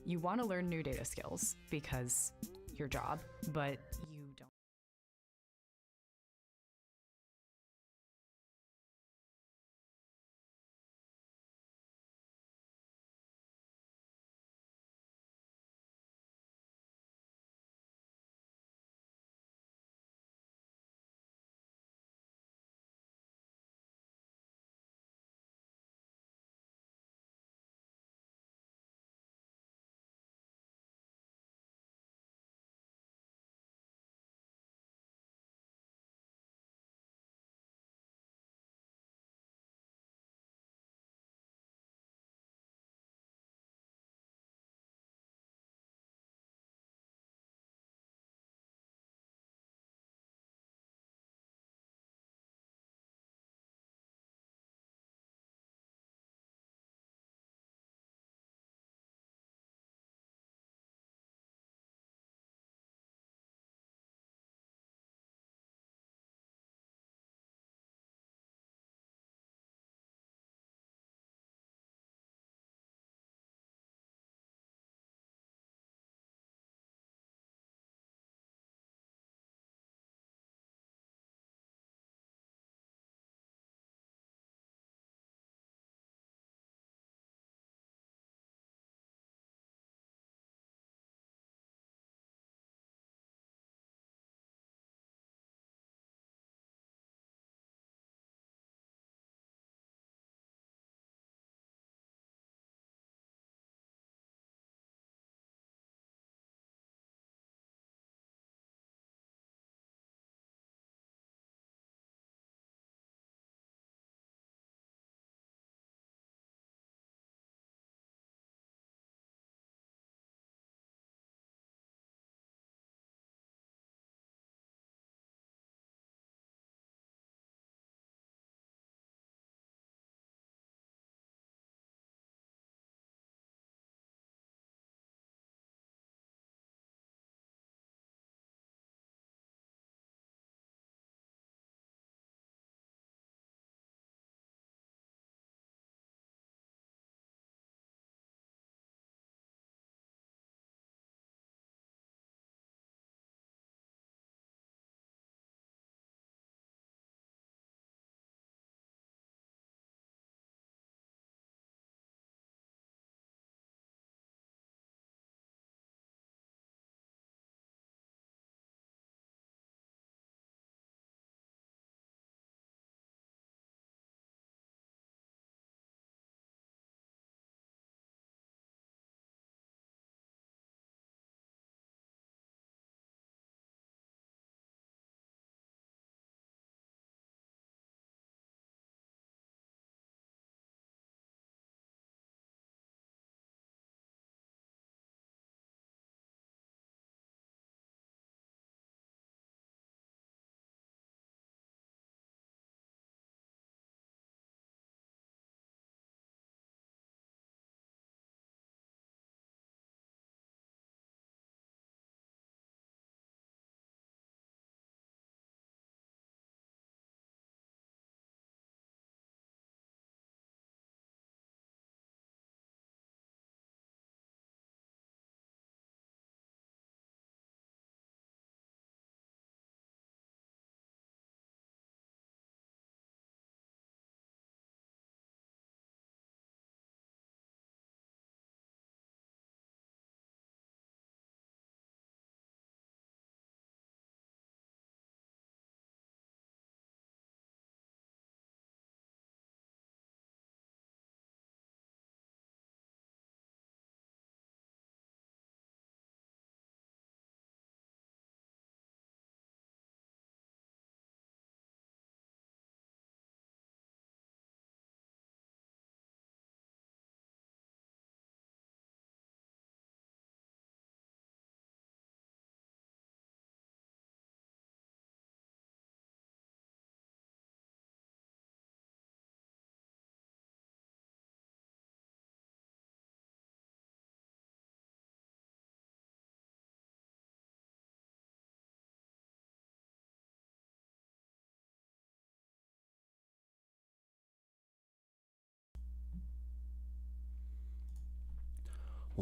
You want to learn new data skills because your job, but you don't.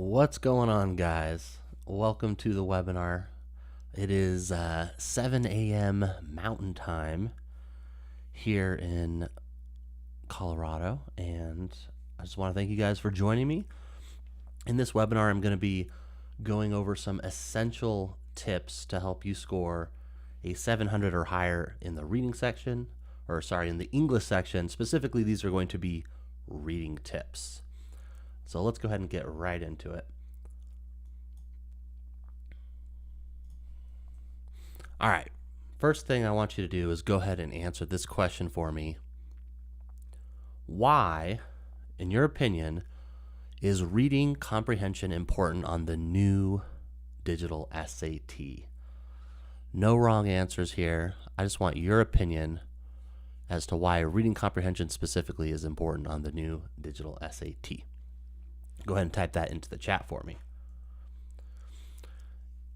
What's going on, guys? Welcome to the webinar. It is 7 a.m. Mountain Time here in Colorado, and I just want to thank you guys for joining me. In this webinar, I'm going to be going over some essential tips to help you score a 700 or higher in the reading section, in the English section. Specifically, these are going to be reading tips. So let's go ahead and get right into it. All right, first thing I want you to do is go ahead and answer this question for me. Why, in your opinion, is reading comprehension important on the new digital SAT? No wrong answers here. I just want your opinion as to why reading comprehension specifically is important on the new digital SAT. Go ahead and type that into the chat for me.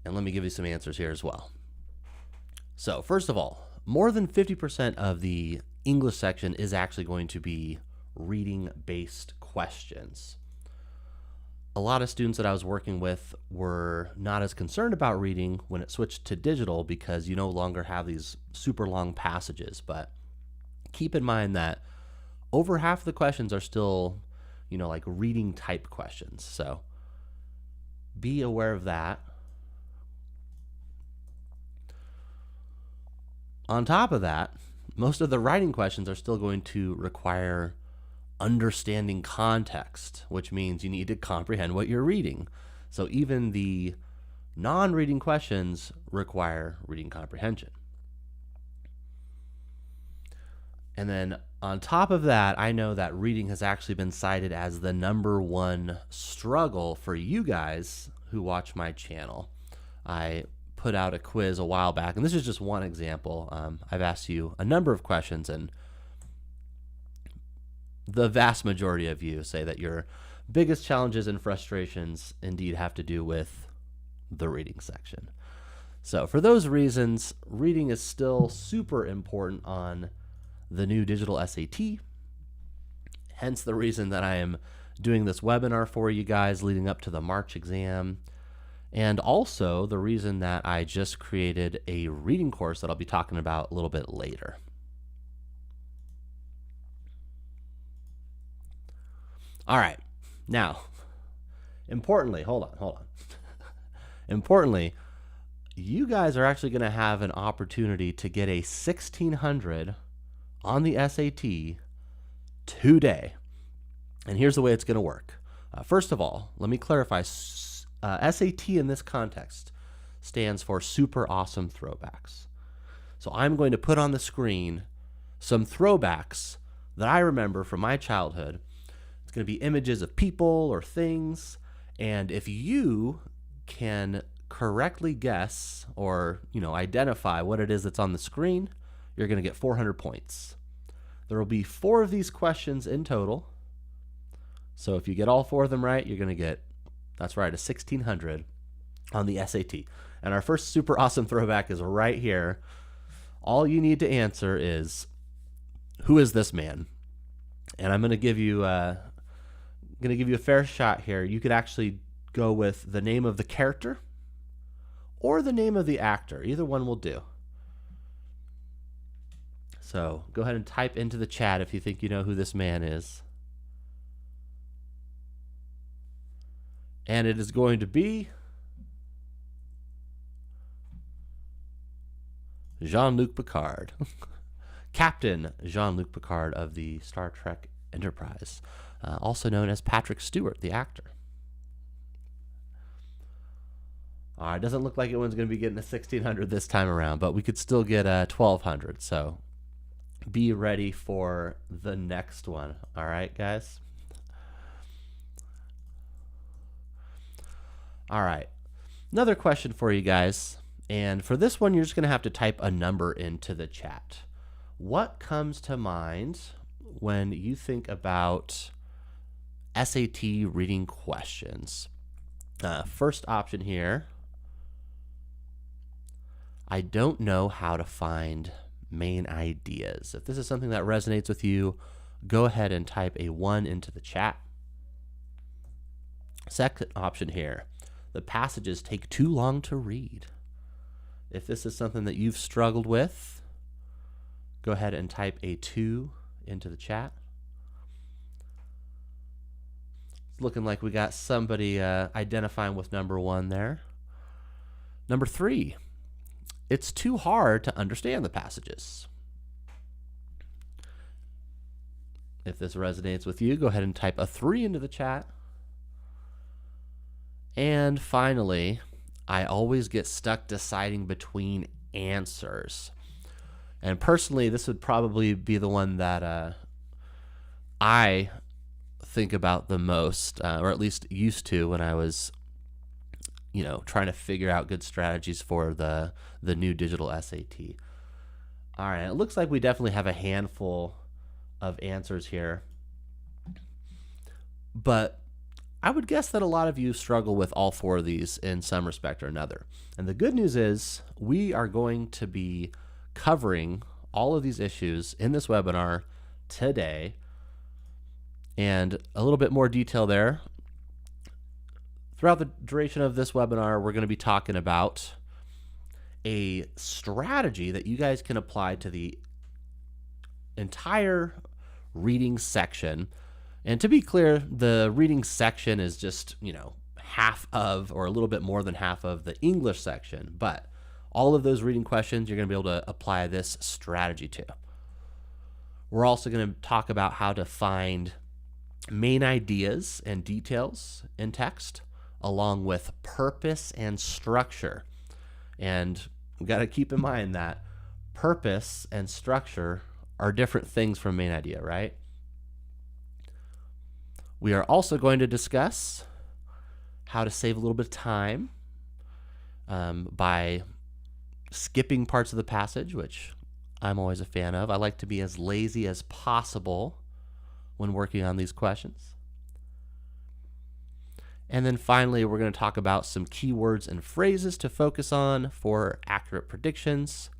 And let me give you some answers here as well. So first of all, more than 50% of the English section is actually going to be reading-based questions. A lot of students that I was working with were not as concerned about reading when it switched to digital because you no longer have these super long passages. But keep in mind that over half of the questions are still like reading type questions. So be aware of that. On top of that, most of the writing questions are still going to require understanding context, which means you need to comprehend what you're reading. So even the non-reading questions require reading comprehension. And then on top of that, I know that reading has actually been cited as the #1 struggle for you guys who watch my channel. I put out a quiz a while back, and this is just one example. I've asked you a number of questions, and the vast majority of you say that your biggest challenges and frustrations indeed have to do with the reading section. So for those reasons, reading is still super important on the new digital SAT. Hence the reason that I am doing this webinar for you guys leading up to the March exam. And also the reason that I just created a reading course that I'll be talking about a little bit later. All right, now, importantly, hold on. Importantly, you guys are actually going to have an opportunity to get a 1600 on the SAT today. And here's the way it's going to work. First of all, let me clarify. SAT in this context stands for Super Awesome Throwbacks. So I'm going to put on the screen some throwbacks that I remember from my childhood. It's going to be images of people or things. And if you can correctly guess or identify what it is that's on the screen, you're going to get 400 points. There will be 4 of these questions in total. So if you get all 4 of them right, you're going to get, that's right, a 1600 on the SAT. And our first super awesome throwback is right here. All you need to answer is, who is this man? And I'm going to give you a fair shot here. You could actually go with the name of the character or the name of the actor. Either one will do. So go ahead and type into the chat if you think you know who this man is. And it is going to be Jean-Luc Picard. Captain Jean-Luc Picard of the Star Trek Enterprise, also known as Patrick Stewart, the actor. All right, doesn't look like anyone's going to be getting a 1600 this time around, but we could still get a 1200. So be ready for the next one. All right, guys? All right, another question for you guys. And for this one, you're just going to have to type a number into the chat. What comes to mind when you think about SAT reading questions? First option here, I don't know how to find main ideas. If this is something that resonates with you, go ahead and type a 1 into the chat. Second option here, the passages take too long to read. If this is something that you've struggled with, go ahead and type a 2 into the chat. It's looking like we got somebody identifying with number 1 there. Number 3, it's too hard to understand the passages. If this resonates with you, go ahead and type a 3 into the chat. And finally, I always get stuck deciding between answers. And personally, this would probably be the one that I think about the most, or at least used to when I was, trying to figure out good strategies for the new digital SAT. All right, it looks like we definitely have a handful of answers here, but I would guess that a lot of you struggle with all 4 of these in some respect or another. And the good news is we are going to be covering all of these issues in this webinar today, and a little bit more detail there. Throughout the duration of this webinar, we're going to be talking about a strategy that you guys can apply to the entire reading section. And to be clear, the reading section is just, half of, or a little bit more than half of, the English section. But all of those reading questions you're going to be able to apply this strategy to. We're also going to talk about how to find main ideas and details in text, along with purpose and structure. And we've got to keep in mind that purpose and structure are different things from main idea, right? We are also going to discuss how to save a little bit of time by skipping parts of the passage, which I'm always a fan of. I like to be as lazy as possible when working on these questions. And then finally, we're going to talk about some keywords and phrases to focus on for accurate predictions.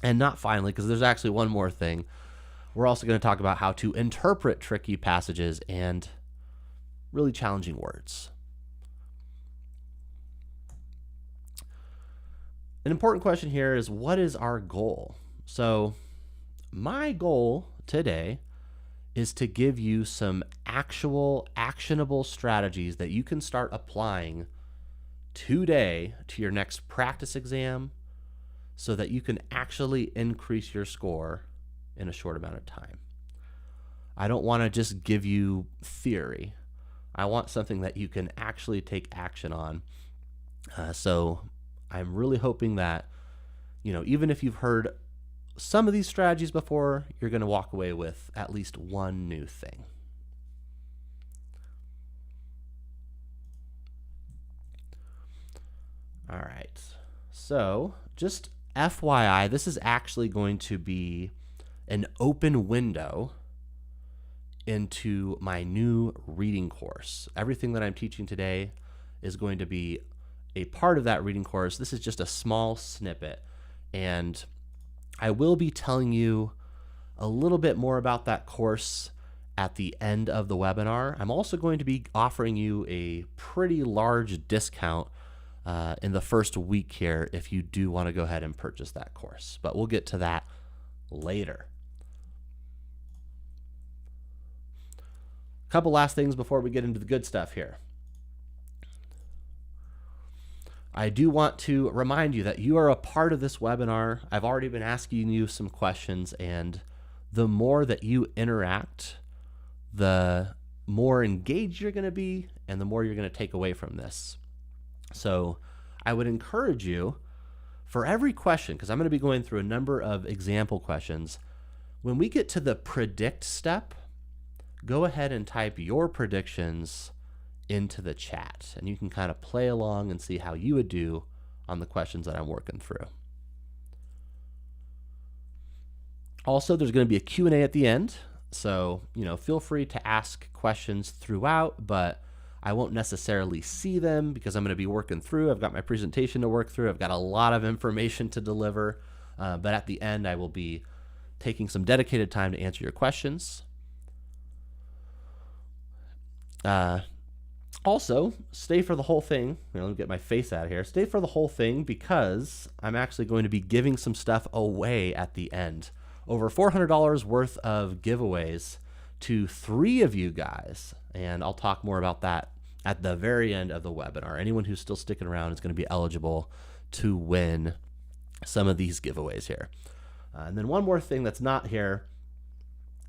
And not finally, because there's actually one more thing, we're also going to talk about how to interpret tricky passages and really challenging words. An important question here is, what is our goal? So my goal today is to give you some actual actionable strategies that you can start applying today to your next practice exam so that you can actually increase your score in a short amount of time. I don't want to just give you theory. I want something that you can actually take action on. So I'm really hoping that, even if you've heard some of these strategies before, you're going to walk away with at least one new thing. All right. So just FYI, this is actually going to be an open window into my new reading course. Everything that I'm teaching today is going to be a part of that reading course. This is just a small snippet, and I will be telling you a little bit more about that course at the end of the webinar. I'm also going to be offering you a pretty large discount in the first week here if you do want to go ahead and purchase that course, but we'll get to that later. A couple last things before we get into the good stuff here. I do want to remind you that you are a part of this webinar. I've already been asking you some questions, and the more that you interact, the more engaged you're going to be and the more you're going to take away from this. So I would encourage you, for every question, because I'm going to be going through a number of example questions, when we get to the predict step, go ahead and type your predictions into the chat, and you can kind of play along and see how you would do on the questions that I'm working through. Also, there's going to be a Q&A at the end, so feel free to ask questions throughout, but I won't necessarily see them because I'm going to be working through. I've got my presentation to work through. I've got a lot of information to deliver, but at the end I will be taking some dedicated time to answer your questions. Also, stay for the whole thing. Let me get my face out of here. Stay for the whole thing because I'm actually going to be giving some stuff away at the end. Over $400 worth of giveaways to 3 of you guys. And I'll talk more about that at the very end of the webinar. Anyone who's still sticking around is going to be eligible to win some of these giveaways here. And then one more thing that's not here.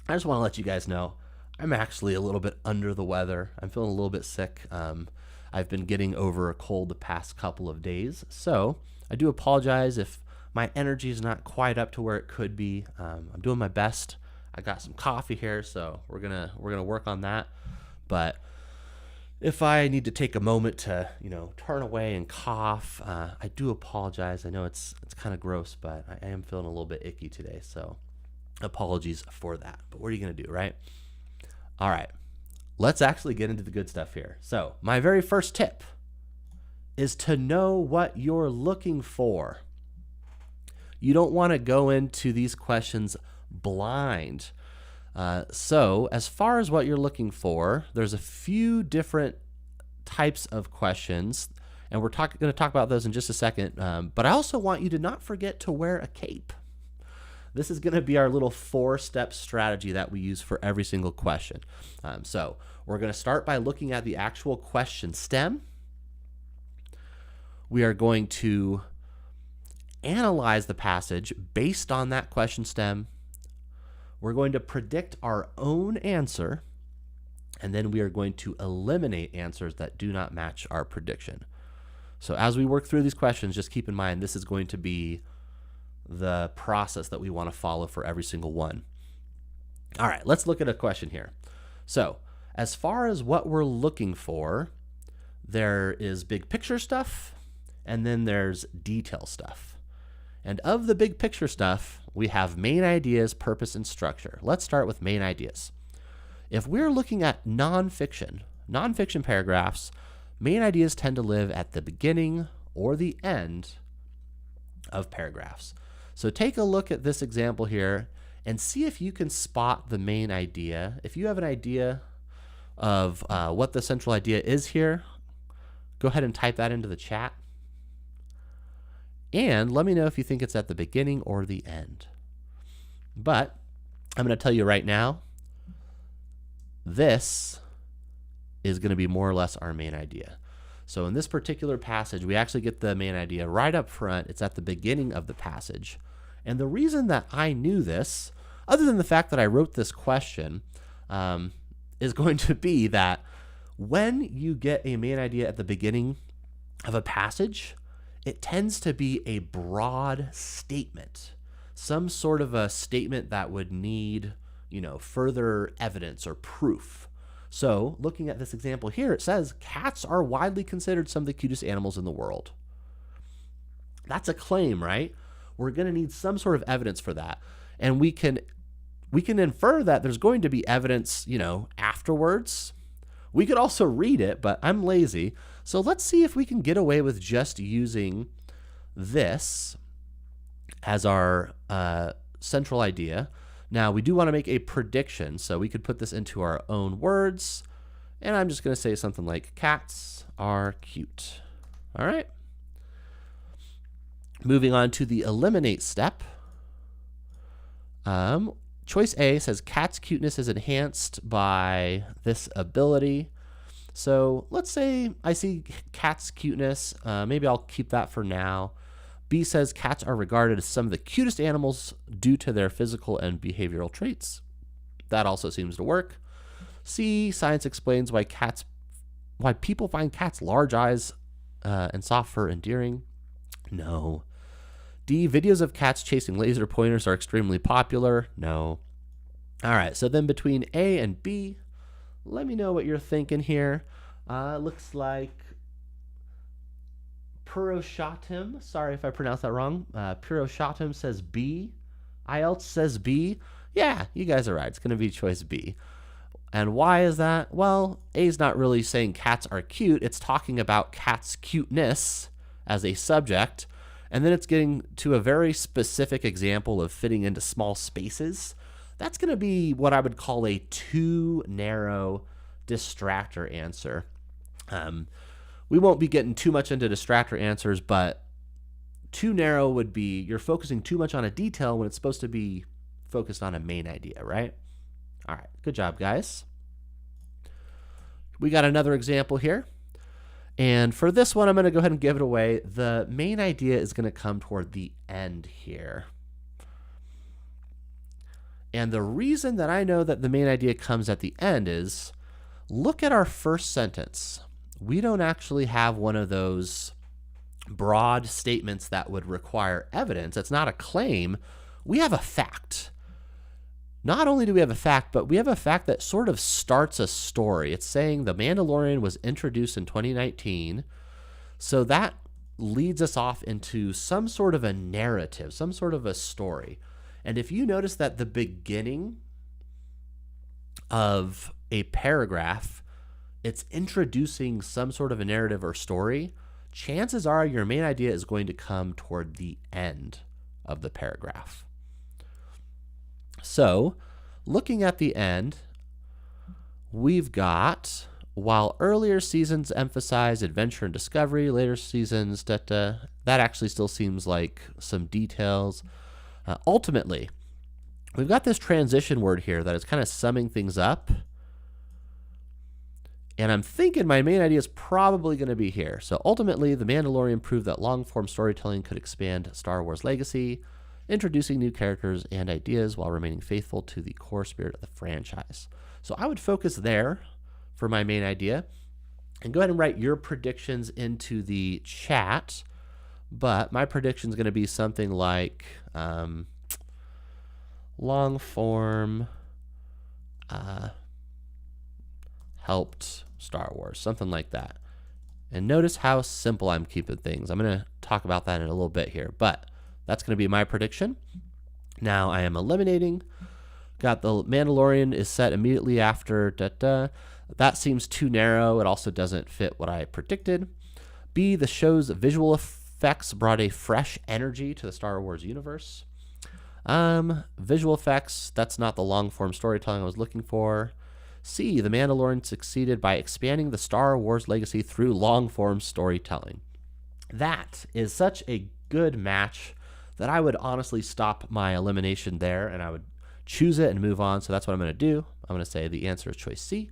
I just want to let you guys know I'm actually a little bit under the weather. I'm feeling a little bit sick. I've been getting over a cold the past couple of days. So I do apologize if my energy is not quite up to where it could be. I'm doing my best. I got some coffee here, so we're gonna work on that. But if I need to take a moment to turn away and cough, I do apologize. I know it's kind of gross, but I am feeling a little bit icky today, so apologies for that. But what are you gonna do, right? All right, let's actually get into the good stuff here. So my very first tip is to know what you're looking for. You don't want to go into these questions blind. So as far as what you're looking for, there's a few different types of questions, and we're going to talk about those in just a second. But I also want you to not forget to wear a cape. This is going to be our little 4-step strategy that we use for every single question. So we're going to start by looking at the actual question stem. We are going to analyze the passage based on that question stem. We're going to predict our own answer, and then we are going to eliminate answers that do not match our prediction. So as we work through these questions, just keep in mind this is going to be the process that we want to follow for every single one. All right, let's look at a question here. So as far as what we're looking for, there is big picture stuff, and then there's detail stuff. And of the big picture stuff, we have main ideas, purpose, and structure. Let's start with main ideas. If we're looking at nonfiction paragraphs, main ideas tend to live at the beginning or the end of paragraphs. So take a look at this example here and see if you can spot the main idea. If you have an idea of what the central idea is here, go ahead and type that into the chat. And let me know if you think it's at the beginning or the end. But I'm going to tell you right now, this is going to be more or less our main idea. So in this particular passage, we actually get the main idea right up front. It's at the beginning of the passage. And the reason that I knew this, other than the fact that I wrote this question, is going to be that when you get a main idea at the beginning of a passage, it tends to be a broad statement, some sort of a statement that would need, further evidence or proof. So looking at this example here, it says cats are widely considered some of the cutest animals in the world. That's a claim, right? We're going to need some sort of evidence for that. And we can infer that there's going to be evidence, afterwards. We could also read it, but I'm lazy. So let's see if we can get away with just using this as our central idea. Now, we do want to make a prediction, so we could put this into our own words. And I'm just going to say something like, cats are cute. All right. Moving on to the eliminate step. Choice A says cat's cuteness is enhanced by this ability. So let's say I see cat's cuteness. Maybe I'll keep that for now. B says cats are regarded as some of the cutest animals due to their physical and behavioral traits. That also seems to work. C, science explains why people find cats' large eyes and soft fur endearing. No. D, videos of cats chasing laser pointers are extremely popular. No. All right, so then between A and B, let me know what you're thinking here. Looks like Puroshatim, sorry if I pronounced that wrong. Puroshatim says B. IELTS says B. Yeah, you guys are right. It's going to be choice B. And why is that? Well, A is not really saying cats are cute. It's talking about cats' cuteness as a subject. And then it's getting to a very specific example of fitting into small spaces. That's going to be what I would call a too narrow distractor answer. We won't be getting too much into distractor answers, but too narrow would be you're focusing too much on a detail when it's supposed to be focused on a main idea, right? All right, good job, guys. We got another example here. And for this one, I'm going to go ahead and give it away. The main idea is going to come toward the end here. And the reason that I know that the main idea comes at the end is, look at our first sentence. We don't actually have one of those broad statements that would require evidence. It's not a claim. We have a fact. Not only do we have a fact, but we have a fact that sort of starts a story. It's saying The Mandalorian was introduced in 2019. So that leads us off into some sort of a narrative, some sort of a story. And if you notice that the beginning of a paragraph, it's introducing some sort of a narrative or story, chances are your main idea is going to come toward the end of the paragraph. So, looking at the end, we've got, while earlier seasons emphasize adventure and discovery, later seasons, that actually still seems like some details. Ultimately, we've got this transition word here that is kind of summing things up. And I'm thinking my main idea is probably going to be here. So ultimately, The Mandalorian proved that long-form storytelling could expand Star Wars legacy, introducing new characters and ideas while remaining faithful to the core spirit of the franchise. So I would focus there for my main idea. And go ahead and write your predictions into the chat. But my prediction is going to be something like long-form helped Star Wars, something like that. And notice how simple I'm keeping things. I'm going to talk about that in a little bit here, but that's going to be my prediction. Now I am eliminating. Got The Mandalorian is set immediately after. That seems too narrow. It also doesn't fit what I predicted. B, the show's visual effects brought a fresh energy to the Star Wars universe. Visual effects, that's not the long-form storytelling I was looking for. C, The Mandalorian succeeded by expanding the Star Wars legacy through long-form storytelling. That is such a good match that I would honestly stop my elimination there and I would choose it and move on. So that's what I'm going to do. I'm going to say the answer is choice C.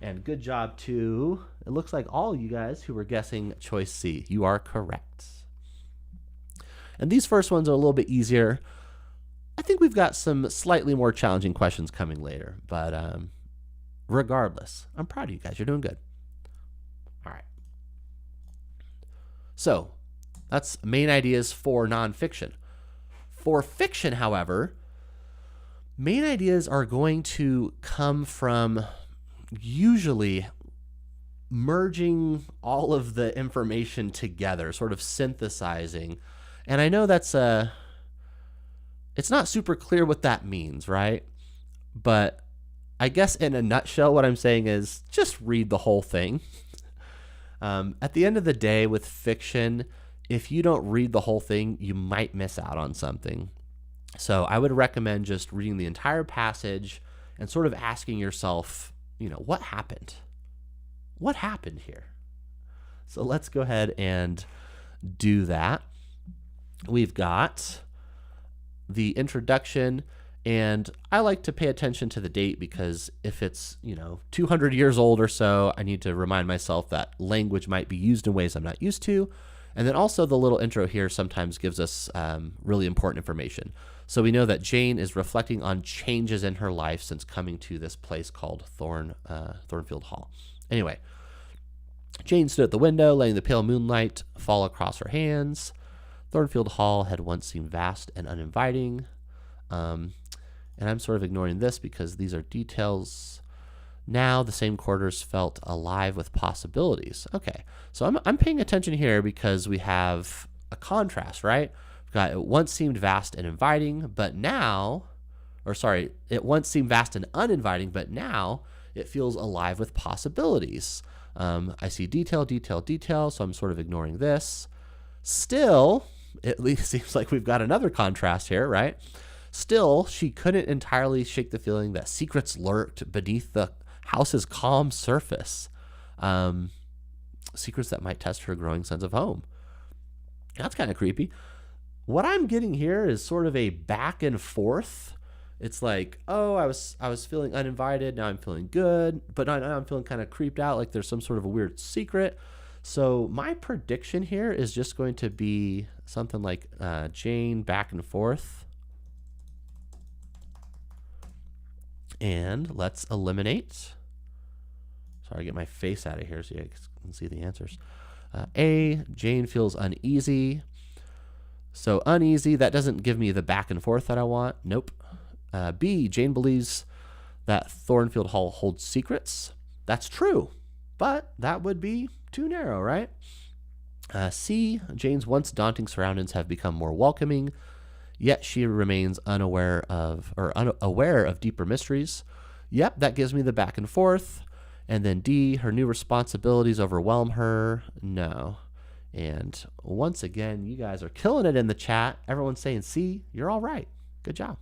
And good job to, it looks like all you guys who were guessing choice C. You are correct. And these first ones are a little bit easier. I think we've got some slightly more challenging questions coming later, but regardless, I'm proud of you guys. You're doing good. All right. So that's main ideas for nonfiction. For fiction, however, main ideas are going to come from usually merging all of the information together, sort of synthesizing. And I know that's it's not super clear what that means, right? But I guess in a nutshell, what I'm saying is just read the whole thing. At the end of the day with fiction, if you don't read the whole thing, you might miss out on something. So I would recommend just reading the entire passage and sort of asking yourself, what happened? What happened here? So let's go ahead and do that. We've got the introduction, and I like to pay attention to the date because if it's, 200 years old or so, I need to remind myself that language might be used in ways I'm not used to. And then also the little intro here sometimes gives us really important information. So we know that Jane is reflecting on changes in her life since coming to this place called Thornfield Hall. Anyway, Jane stood at the window, letting the pale moonlight fall across her hands. Thornfield Hall had once seemed vast and uninviting. And I'm sort of ignoring this because these are details. Now the same quarters felt alive with possibilities. Okay, so I'm paying attention here because we have a contrast, right? We've got it once seemed vast and inviting, but now, it once seemed vast and uninviting, but now it feels alive with possibilities. I see detail, so I'm sort of ignoring this. Still, it at least seems like we've got another contrast here, right? Still, she couldn't entirely shake the feeling that secrets lurked beneath the house's calm surface. secrets that might test her growing sense of home. That's kind of creepy. What I'm getting here is sort of a back and forth. It's like, oh, I was feeling uninvited. Now I'm feeling good, but now I'm feeling kind of creeped out, like there's some sort of a weird secret. So my prediction here is just going to be something like Jane back and forth. And let's eliminate. Sorry, get my face out of here so you can see the answers. A, Jane feels uneasy. So uneasy, that doesn't give me the back and forth that I want. Nope. B, Jane believes that Thornfield Hall holds secrets. That's true, but that would be too narrow, right? C, Jane's once daunting surroundings have become more welcoming, yet she remains aware of deeper mysteries. Yep, that gives me the back and forth. And then D, her new responsibilities overwhelm her. No. And once again, you guys are killing it in the chat. Everyone's saying C. You're all right. Good job.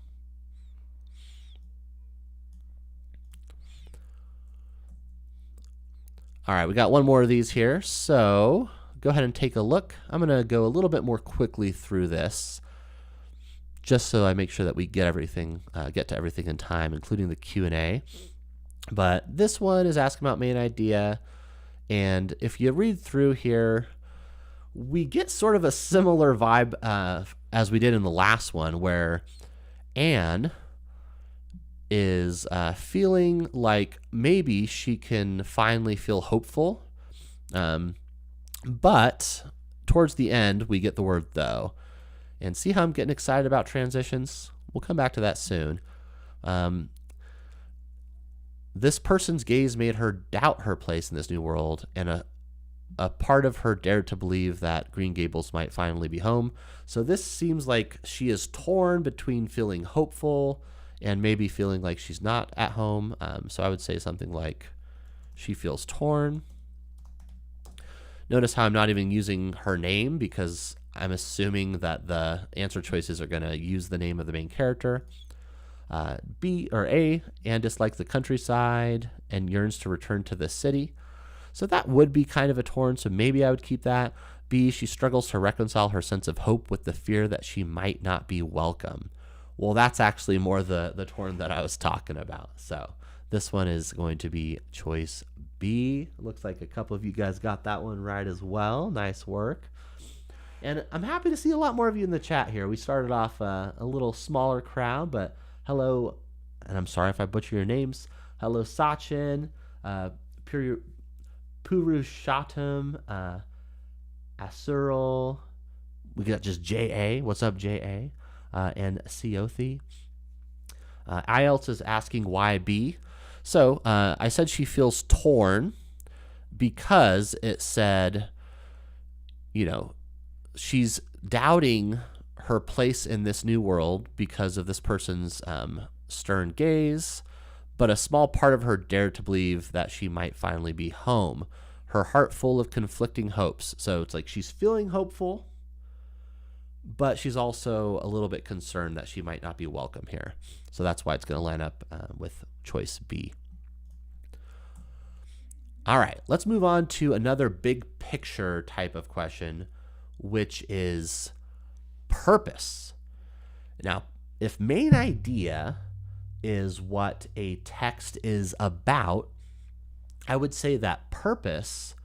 All right, we got one more of these here. So go ahead and take a look. I'm going to go a little bit more quickly through this, just so I make sure that we get to everything in time, including the Q&A. But this one is asking about main idea. And if you read through here, we get sort of a similar vibe as we did in the last one, where Anne is feeling like maybe she can finally feel hopeful. But towards the end, we get the word though. And see how I'm getting excited about transitions? We'll come back to that soon. This person's gaze made her doubt her place in this new world, and a part of her dared to believe that Green Gables might finally be home. So this seems like she is torn between feeling hopeful and maybe feeling like she's not at home. So I would say something like she feels torn. Notice how I'm not even using her name, because I'm assuming that the answer choices are going to use the name of the main character. B or A, Anne dislikes the countryside and yearns to return to the city. So that would be kind of a torn, so maybe I would keep that. B, she struggles to reconcile her sense of hope with the fear that she might not be welcome. Well, that's actually more the torn that I was talking about. So this one is going to be choice B. Looks like a couple of you guys got that one right as well. Nice work. And I'm happy to see a lot more of you in the chat here. We started off a little smaller crowd, but hello, and I'm sorry if I butcher your names. Hello, Sachin, Purushotam, Asurul. We got just J.A. What's up, J.A.? And Siothi. IELTS is asking why B. So I said she feels torn because it said, she's doubting her place in this new world because of this person's stern gaze, but a small part of her dared to believe that she might finally be home. Her heart full of conflicting hopes. So it's like she's feeling hopeful, but she's also a little bit concerned that she might not be welcome here. So that's why it's going to line up with choice B. All right, let's move on to another big picture type of question, which is purpose. Now, if main idea is what a text is about, I would say that purpose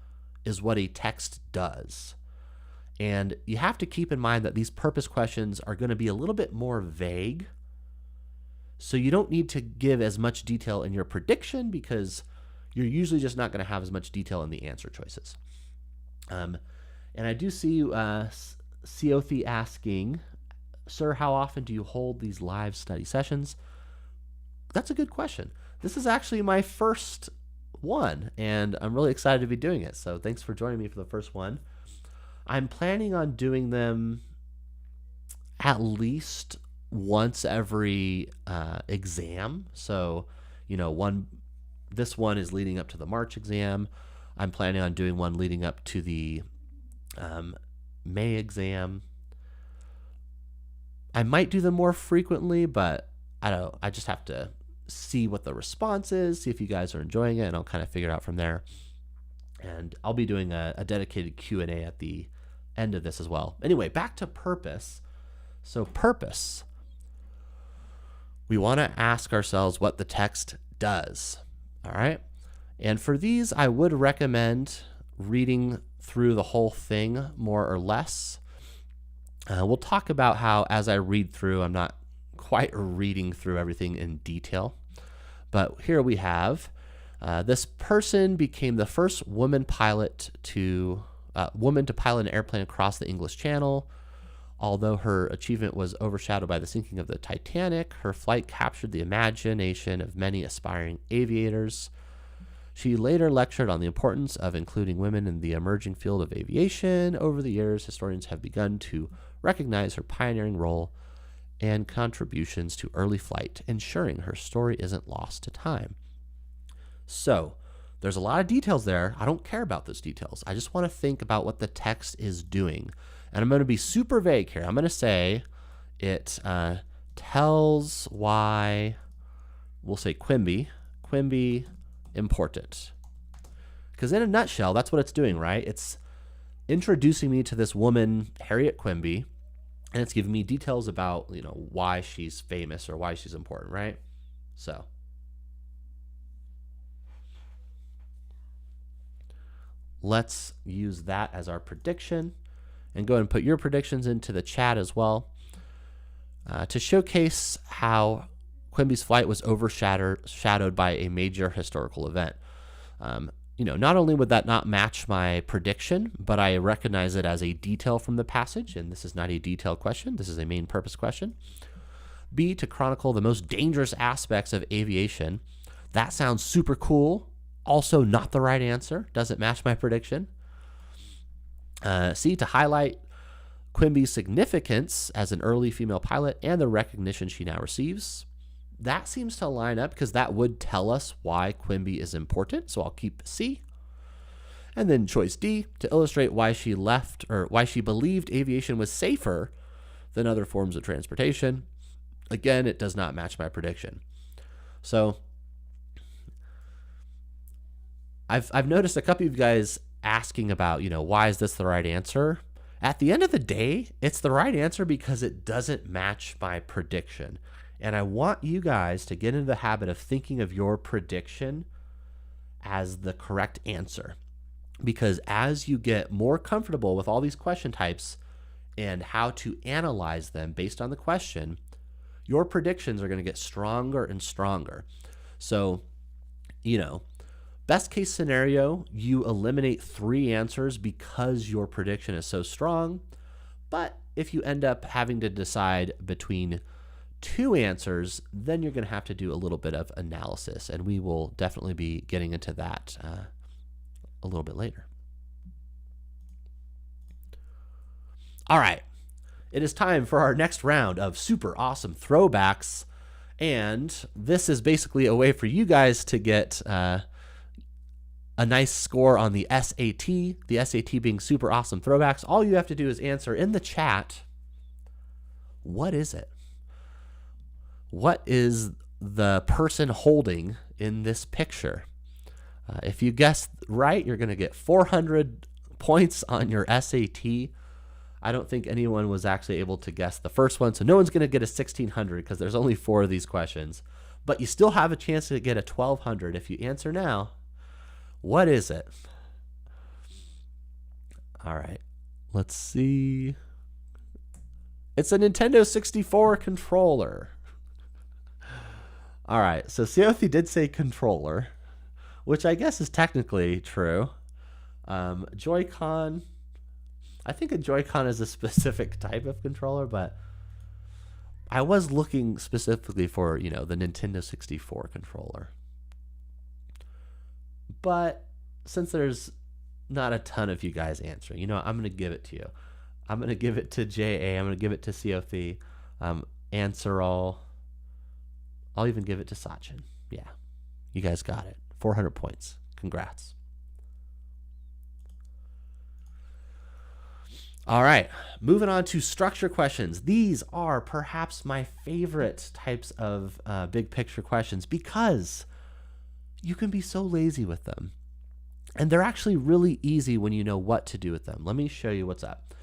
is what a text does. And you have to keep in mind that these purpose questions are going to be a little bit more vague. So you don't need to give as much detail in your prediction, because you're usually just not going to have as much detail in the answer choices. And I do see Siothi asking, sir, how often do you hold these live study sessions? That's a good question. This is actually my first one, and I'm really excited to be doing it. So thanks for joining me for the first one. I'm planning on doing them at least once every exam. So, this one is leading up to the March exam. I'm planning on doing one leading up to the May exam. I might do them more frequently, but I just have to see what the response is, see if you guys are enjoying it, and I'll kind of figure it out from there. And I'll be doing a dedicated Q&A at the end of this as well. Anyway, back to purpose. So purpose. We want to ask ourselves what the text does. All right. And for these, I would recommend reading through the whole thing more or less. We'll talk about how as I read through, I'm not quite reading through everything in detail. But here we have this person became the first woman to pilot an airplane across the English Channel. Although her achievement was overshadowed by the sinking of the Titanic, her flight captured the imagination of many aspiring aviators. She later lectured on the importance of including women in the emerging field of aviation. Over the years, historians have begun to recognize her pioneering role and contributions to early flight, ensuring her story isn't lost to time. So, there's a lot of details there. I don't care about those details. I just want to think about what the text is doing. And I'm going to be super vague here. I'm going to say it tells why, we'll say Quimby important. Because in a nutshell, that's what it's doing, right? It's introducing me to this woman, Harriet Quimby, and it's giving me details about, why she's famous or why she's important, right? So let's use that as our prediction. And go ahead and put your predictions into the chat as well. To showcase how Quimby's flight was overshadowed by a major historical event. Not only would that not match my prediction, but I recognize it as a detail from the passage, and this is not a detailed question. This is a main purpose question. B, to chronicle the most dangerous aspects of aviation. That sounds super cool. Also not the right answer. Doesn't match my prediction. C, to highlight Quimby's significance as an early female pilot and the recognition she now receives. That seems to line up because that would tell us why Quimby is important, so I'll keep C. And then choice D, to illustrate why she left or why she believed aviation was safer than other forms of transportation. Again, it does not match my prediction. So I've noticed a couple of you guys asking about, why is this the right answer? At the end of the day, it's the right answer because it doesn't match my prediction. And I want you guys to get into the habit of thinking of your prediction as the correct answer. Because as you get more comfortable with all these question types and how to analyze them based on the question, your predictions are going to get stronger and stronger. So, best case scenario, you eliminate 3 answers because your prediction is so strong. But if you end up having to decide between 2 answers, then you're going to have to do a little bit of analysis. And we will definitely be getting into that a little bit later. All right. It is time for our next round of super awesome throwbacks. And this is basically a way for you guys to get a nice score on the SAT being super awesome throwbacks. All you have to do is answer in the chat, what is it? What is the person holding in this picture? If you guessed right, you're going to get 400 points on your SAT. I don't think anyone was actually able to guess the first one, so no one's going to get a 1600 because there's only 4 of these questions. But you still have a chance to get a 1200 if you answer now. What is it? All right, let's see. It's a Nintendo 64 controller. All right, so Seothi did say controller, which I guess is technically true. Joy-Con, I think a Joy-Con is a specific type of controller, but I was looking specifically for, the Nintendo 64 controller. But since there's not a ton of you guys answering, I'm going to give it to you. I'm going to give it to JA. I'm going to give it to Seothi. Answer all. I'll even give it to Sachin. Yeah, you guys got it. 400 points. Congrats. All right, moving on to structure questions. These are perhaps my favorite types of big picture questions because you can be so lazy with them. And they're actually really easy when you know what to do with them. Let me show you what's up.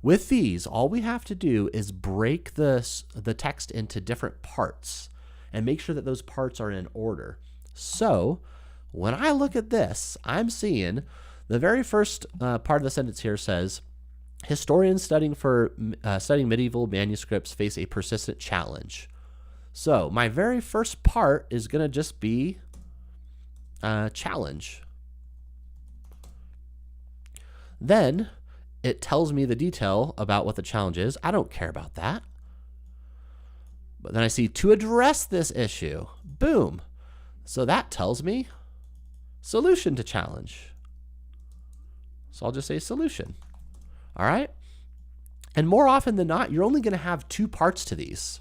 With these, all we have to do is break the text into different parts and make sure that those parts are in order. So when I look at this, I'm seeing the very first part of the sentence here says, historians studying medieval manuscripts face a persistent challenge. So my very first part is going to just be challenge. Then it tells me the detail about what the challenge is. I don't care about that. But then I see to address this issue. Boom. So that tells me solution to challenge. So I'll just say solution. All right. And more often than not, you're only going to have two parts to these.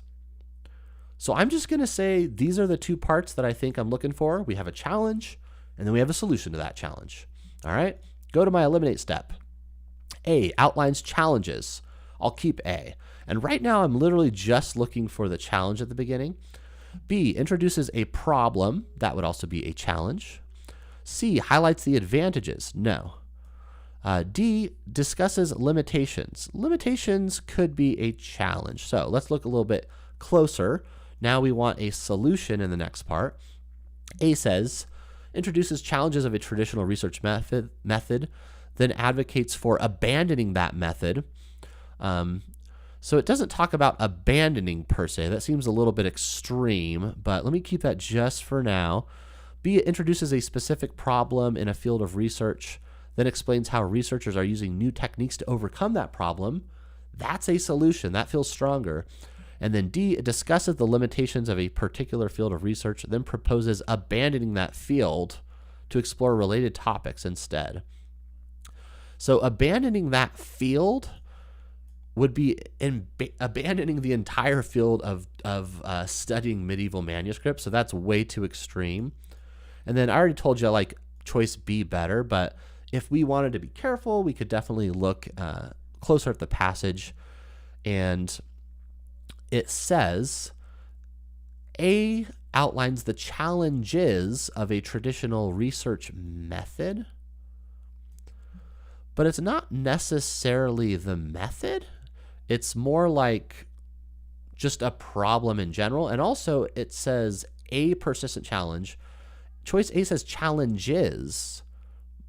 So I'm just going to say these are the two parts that I think I'm looking for. We have a challenge, and then we have a solution to that challenge. All right. Go to my eliminate step. A, outlines challenges. I'll keep A. And right now I'm literally just looking for the challenge at the beginning. B, introduces a problem. That would also be a challenge. C, highlights the advantages. No. D, discusses limitations. Limitations could be a challenge. So let's look a little bit closer. Now we want a solution in the next part. A says, introduces challenges of a traditional research method, then advocates for abandoning that method. So it doesn't talk about abandoning per se. That seems a little bit extreme, but let me keep that just for now. B, it introduces a specific problem in a field of research, then explains how researchers are using new techniques to overcome that problem. That's a solution. That feels stronger. And then D, it discusses the limitations of a particular field of research, then proposes abandoning that field to explore related topics instead. So abandoning that field would be abandoning the entire field of studying medieval manuscripts. So that's way too extreme. And then I already told you I like choice B better, but if we wanted to be careful, we could definitely look closer at the passage. And it says, A outlines the challenges of a traditional research method, but it's not necessarily the method. It's more like just a problem in general. And also it says a persistent challenge. Choice A says challenges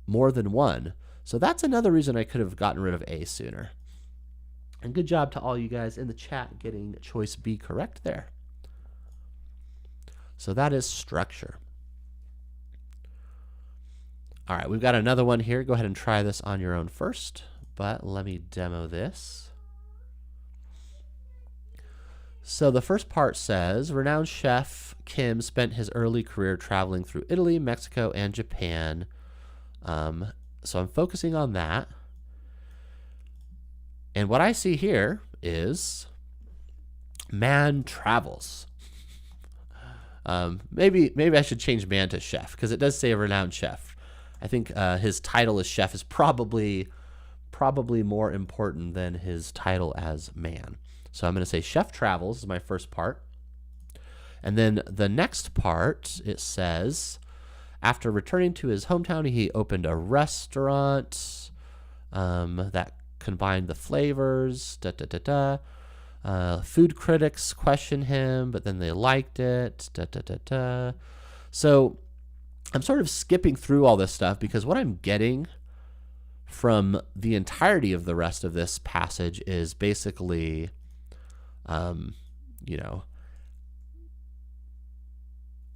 more than one. So that's another reason I could have gotten rid of A sooner. And good job to all you guys in the chat getting choice B correct there. So that is structure. All right, we've got another one here. Go ahead and try this on your own first, but let me demo this. So the first part says, renowned chef Kim spent his early career traveling through Italy, Mexico, and Japan. So I'm focusing on that. And what I see here is man travels. Maybe I should change man to chef, because it does say a renowned chef. I think his title as chef is probably more important than his title as man. So I'm going to say chef travels is my first part. And then the next part, it says, after returning to his hometown, he opened a restaurant that combined the flavors. Food critics questioned him, but then they liked it. So I'm sort of skipping through all this stuff because what I'm getting from the entirety of the rest of this passage is basically,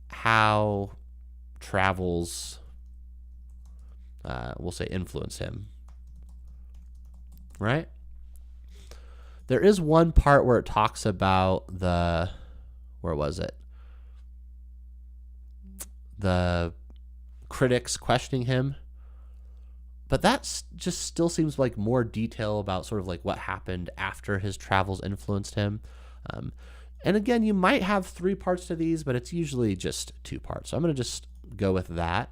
how travels, we'll say, influence him, right? There is one part where it talks about where was it? The critics questioning him. But that just still seems like more detail about sort of like what happened after his travels influenced him. And again, you might have 3 parts to these, but it's usually just 2 parts. So I'm going to just go with that.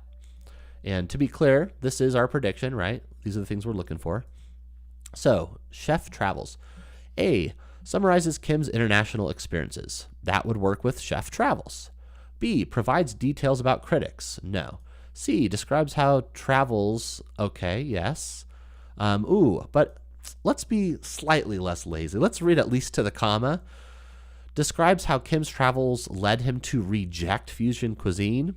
And to be clear, this is our prediction, right? These are the things we're looking for. So, chef travels. A, summarizes Kim's international experiences. That would work with chef travels. B, provides details about critics. No. C, describes how travels. Okay, yes. But let's be slightly less lazy. Let's read at least to the comma. Describes how Kim's travels led him to reject fusion cuisine.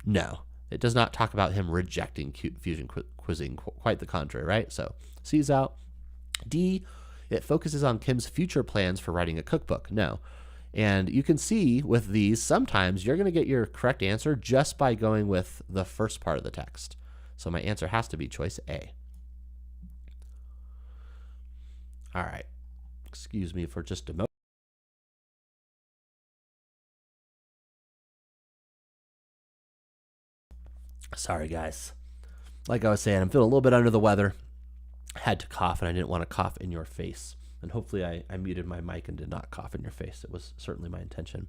No, it does not talk about him rejecting fusion cuisine. Quite the contrary, right? So C's out. D, it focuses on Kim's future plans for writing a cookbook. No. And you can see with these, sometimes you're going to get your correct answer just by going with the first part of the text. So my answer has to be choice A. All right. Excuse me for just a moment. Sorry, guys. Like I was saying, I'm feeling a little bit under the weather. I had to cough, and I didn't want to cough in your face. And hopefully I muted my mic and did not cough in your face. It was certainly my intention.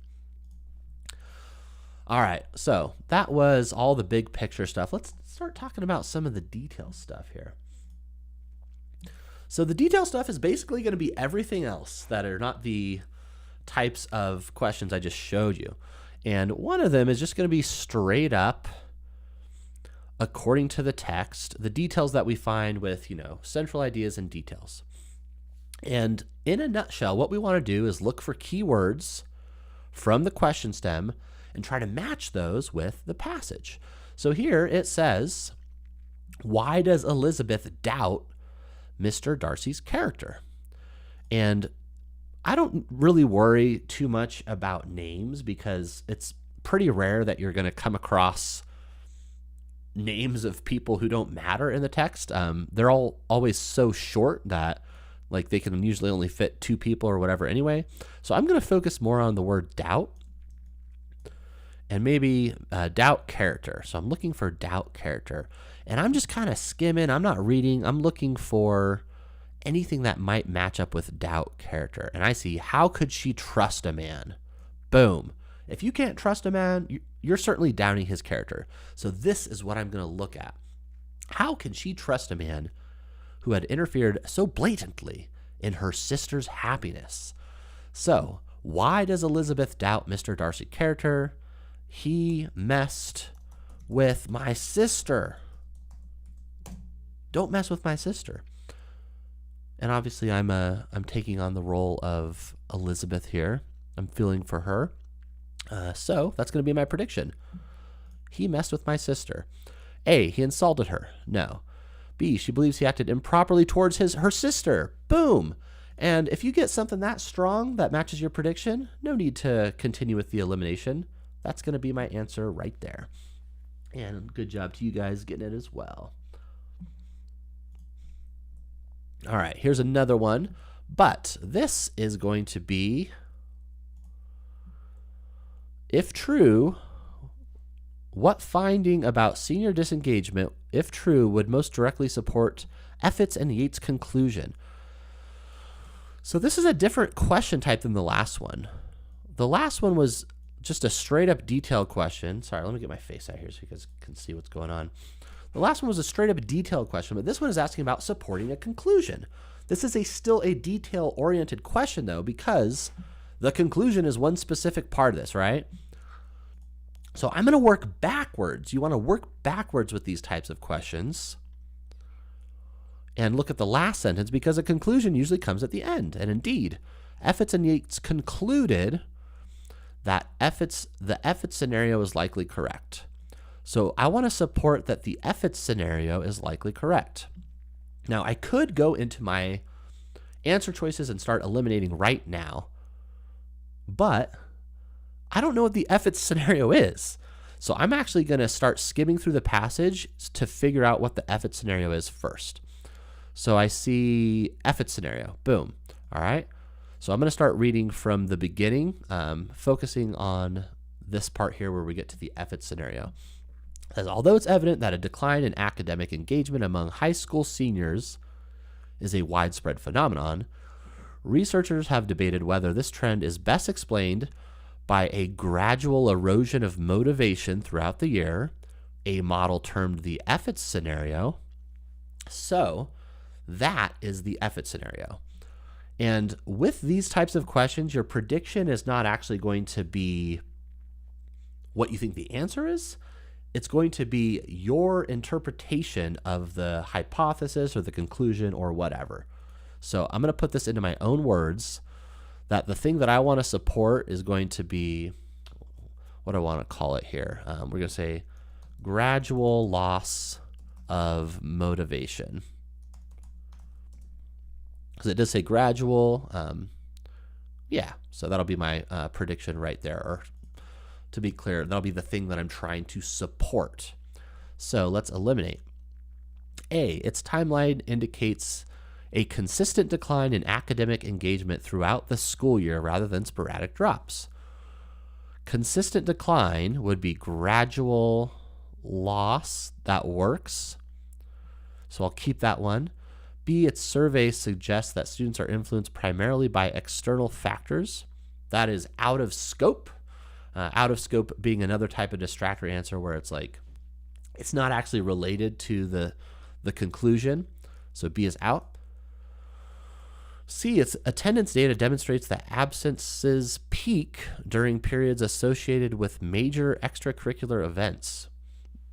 All right, so that was all the big picture stuff. Let's start talking about some of the detail stuff here. So the detail stuff is basically going to be everything else that are not the types of questions I just showed you. And one of them is just going to be straight up, according to the text, the details that we find with, central ideas and details. And in a nutshell, what we want to do is look for keywords from the question stem and try to match those with the passage. So here it says, why does Elizabeth doubt Mr. Darcy's character? And I don't really worry too much about names because it's pretty rare that you're going to come across names of people who don't matter in the text. They're all always so short that they can usually only fit 2 people or whatever anyway. So I'm going to focus more on the word doubt and maybe doubt character. So I'm looking for doubt character. And I'm just kind of skimming. I'm not reading. I'm looking for anything that might match up with doubt character. And I see, how could she trust a man? Boom. If you can't trust a man, you're certainly doubting his character. So this is what I'm going to look at. How can she trust a man who had interfered so blatantly in her sister's happiness? So why does Elizabeth doubt Mr. Darcy's character? He messed with my sister. Don't mess with my sister. And obviously I'm taking on the role of Elizabeth here. I'm feeling for her. So that's going to be my prediction. He messed with my sister. A, he insulted her. No. B, she believes he acted improperly towards her sister. Boom. And if you get something that strong that matches your prediction, no need to continue with the elimination. That's going to be my answer right there. And good job to you guys getting it as well. All right, here's another one. But this is going to be, if true, what finding about senior disengagement, if true, would most directly support Efforts and Yates' conclusion? So this is a different question type than the last one. The last one was just a straight up detailed question. Sorry, let me get my face out here so you guys can see what's going on. The last one was a straight up detailed question, but this one is asking about supporting a conclusion. This is still a detail oriented question though, because the conclusion is one specific part of this, right? So I'm going to work backwards. You want to work backwards with these types of questions and look at the last sentence because a conclusion usually comes at the end. And indeed, Efforts and Yates concluded that the Efforts scenario is likely correct. So I want to support that the Efforts scenario is likely correct. Now I could go into my answer choices and start eliminating right now, but I don't know what the Efforts scenario is. So I'm actually going to start skimming through the passage to figure out what the Efforts scenario is first. So I see Efforts scenario. Boom. All right. So I'm going to start reading from the beginning, focusing on this part here where we get to the Efforts scenario. It says, although it's evident that a decline in academic engagement among high school seniors is a widespread phenomenon, researchers have debated whether this trend is best explained by a gradual erosion of motivation throughout the year, a model termed the Efforts scenario. So that is the Efforts scenario. And with these types of questions, your prediction is not actually going to be what you think the answer is. it's going to be your interpretation of the hypothesis or the conclusion or whatever. So I'm going to put this into my own words, that the thing that I want to support is going to be, what do I want to call it here? We're going to say gradual loss of motivation. Because it does say gradual. Yeah, so that'll be my prediction right there. Or to be clear, that'll be the thing that I'm trying to support. So let's eliminate. A, its timeline indicates a consistent decline in academic engagement throughout the school year rather than sporadic drops. Consistent decline would be gradual loss. That works. So I'll keep that one. B, its survey suggests that students are influenced primarily by external factors. That is out of scope. Out of scope being another type of distractor answer where it's like, it's not actually related to the conclusion. So B is out. C, its attendance data demonstrates that absences peak during periods associated with major extracurricular events.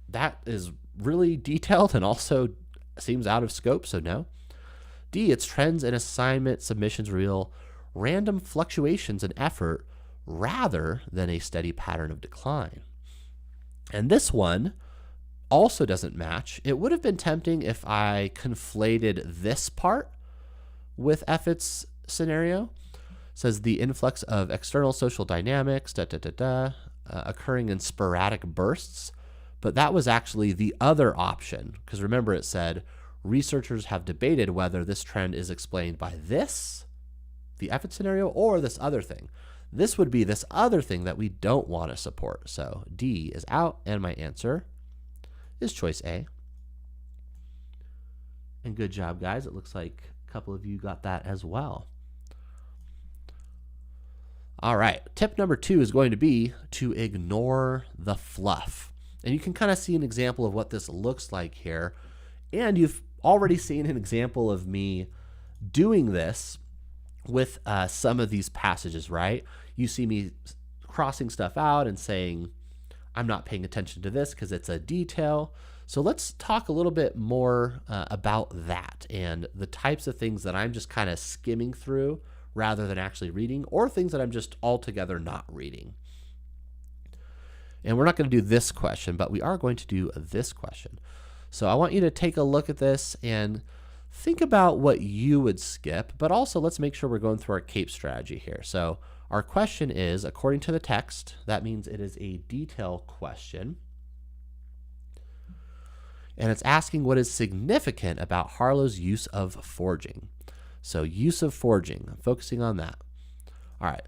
That is really detailed and also seems out of scope, so no. D, its trends and assignment submissions reveal random fluctuations in effort rather than a steady pattern of decline. And this one also doesn't match. It would have been tempting if I conflated this part with Effort's scenario. It says the influx of external social dynamics, occurring in sporadic bursts. But that was actually the other option, because remember it said researchers have debated whether this trend is explained by this, the Effort scenario, or this other thing. This would be this other thing that we don't want to support. So D is out, and my answer is choice A. And good job, guys. It looks like a couple of you got that as well. All right, tip number 2 is going to be to ignore the fluff. And you can kind of see an example of what this looks like here. And you've already seen an example of me doing this with some of these passages, right? You see me crossing stuff out and saying, I'm not paying attention to this because it's a detail. So let's talk a little bit more about that and the types of things that I'm just kind of skimming through rather than actually reading, or things that I'm just altogether not reading. And we're not going to do this question, but we are going to do this question. So I want you to take a look at this and think about what you would skip, but also let's make sure we're going through our CAPE strategy here. So our question is, according to the text, that means it is a detail question. And it's asking what is significant about Harlow's use of forging. So use of forging, I'm focusing on that. All right,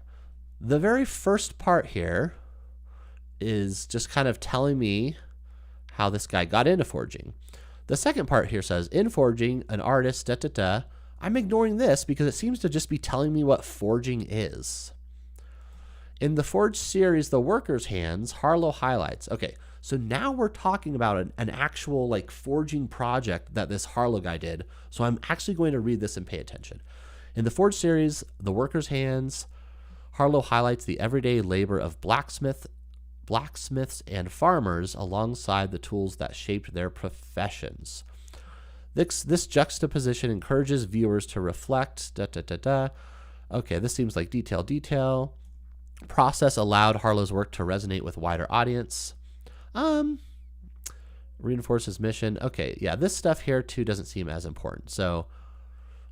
the very first part here is just kind of telling me how this guy got into forging. The second part here says, in forging, an artist, I'm ignoring this because it seems to just be telling me what forging is. In the Forge series, The Worker's Hands, Harlow highlights. Okay, so now we're talking about an actual like forging project that this Harlow guy did. So I'm actually going to read this and pay attention. In the Forge series, The Worker's Hands, Harlow highlights the everyday labor of blacksmiths and farmers alongside the tools that shaped their professions. This juxtaposition encourages viewers to reflect. Okay, this seems like detail. Process allowed Harlow's work to resonate with wider audience. Reinforces mission. Okay, yeah, this stuff here too doesn't seem as important. So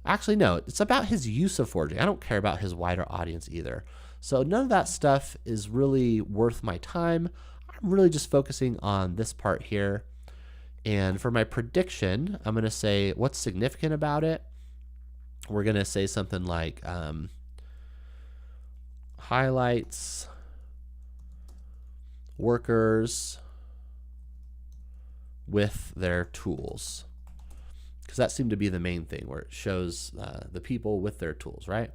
actually, no, it's about his use of forging. I don't care about his wider audience either. So none of that stuff is really worth my time. I'm really just focusing on this part here. And for my prediction, I'm going to say what's significant about it. We're going to say something like highlights workers with their tools. Because that seemed to be the main thing, where it shows the people with their tools, right?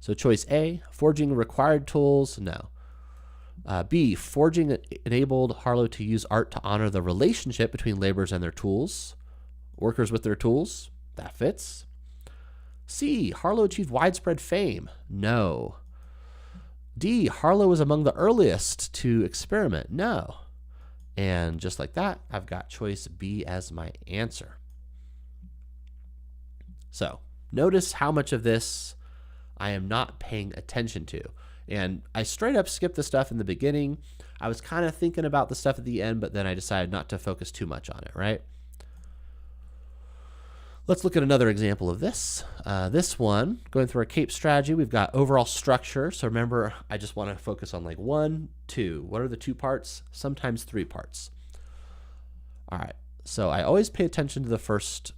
So choice A, forging required tools, no. B, forging enabled Harlow to use art to honor the relationship between laborers and their tools. Workers with their tools, that fits. C, Harlow achieved widespread fame, no. D, Harlow was among the earliest to experiment, no. And just like that, I've got choice B as my answer. So notice how much of this I am not paying attention to. And I straight up skipped the stuff in the beginning. I was kind of thinking about the stuff at the end, but then I decided not to focus too much on it, right? Let's look at another example of this. This one, going through our CAPE strategy, we've got overall structure. So remember, I just want to focus on like 1, 2. What are the 2 parts? Sometimes 3 parts. All right, so I always pay attention to the first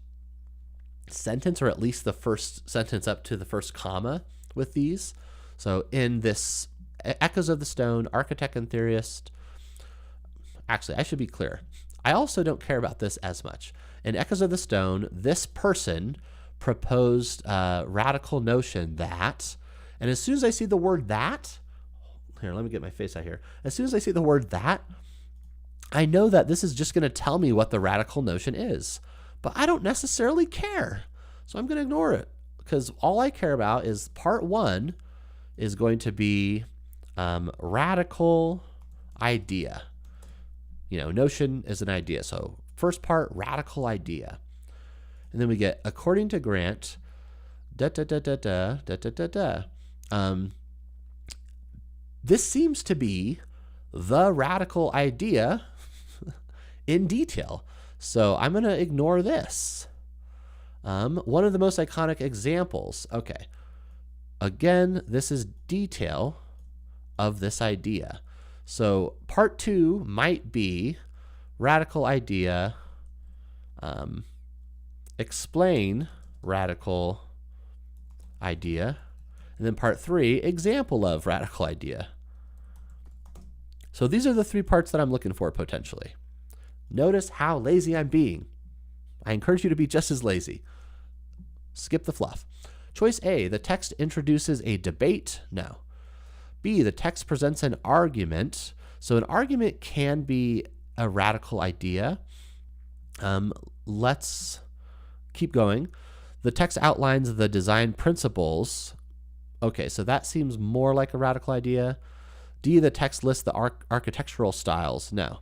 sentence, or at least the first sentence up to the first comma with these. So in this Echoes of the Stone, Architect and Theorist, actually, I should be clear. I also don't care about this as much. In Echoes of the Stone, this person proposed a radical notion that, and as soon as I see the word that, here, let me get my face out here. As soon as I see the word that, I know that this is just going to tell me what the radical notion is, but I don't necessarily care. So I'm going to ignore it, because all I care about is part 1 is going to be radical idea. Notion is an idea. So first part, radical idea. And then we get, according to Grant, this seems to be the radical idea in detail. So I'm going to ignore this. One of the most iconic examples. Okay. Again, this is detail of this idea. So part 2 might be radical idea, explain radical idea, and then part 3, example of radical idea. So these are the 3 parts that I'm looking for potentially. Notice how lazy I'm being. I encourage you to be just as lazy. Skip the fluff. Choice A, the text introduces a debate. No. B, the text presents an argument. So an argument can be a radical idea. Let's keep going. The text outlines the design principles. Okay, so that seems more like a radical idea. D, the text lists the architectural styles. No.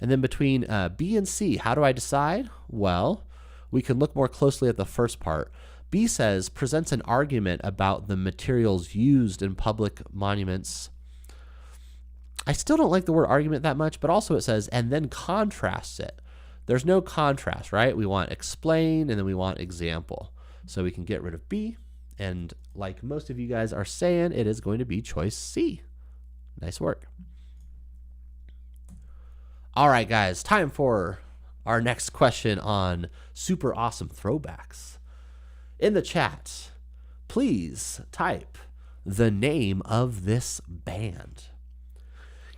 And then between B and C, how do I decide? Well, we can look more closely at the first part. B says, presents an argument about the materials used in public monuments. I still don't like the word argument that much, but also it says, and then contrasts it. There's no contrast, right? We want explain, and then we want example. So we can get rid of B, and like most of you guys are saying, it is going to be choice C. Nice work. All right, guys, time for our next question on super awesome throwbacks. In the chat, please type the name of this band.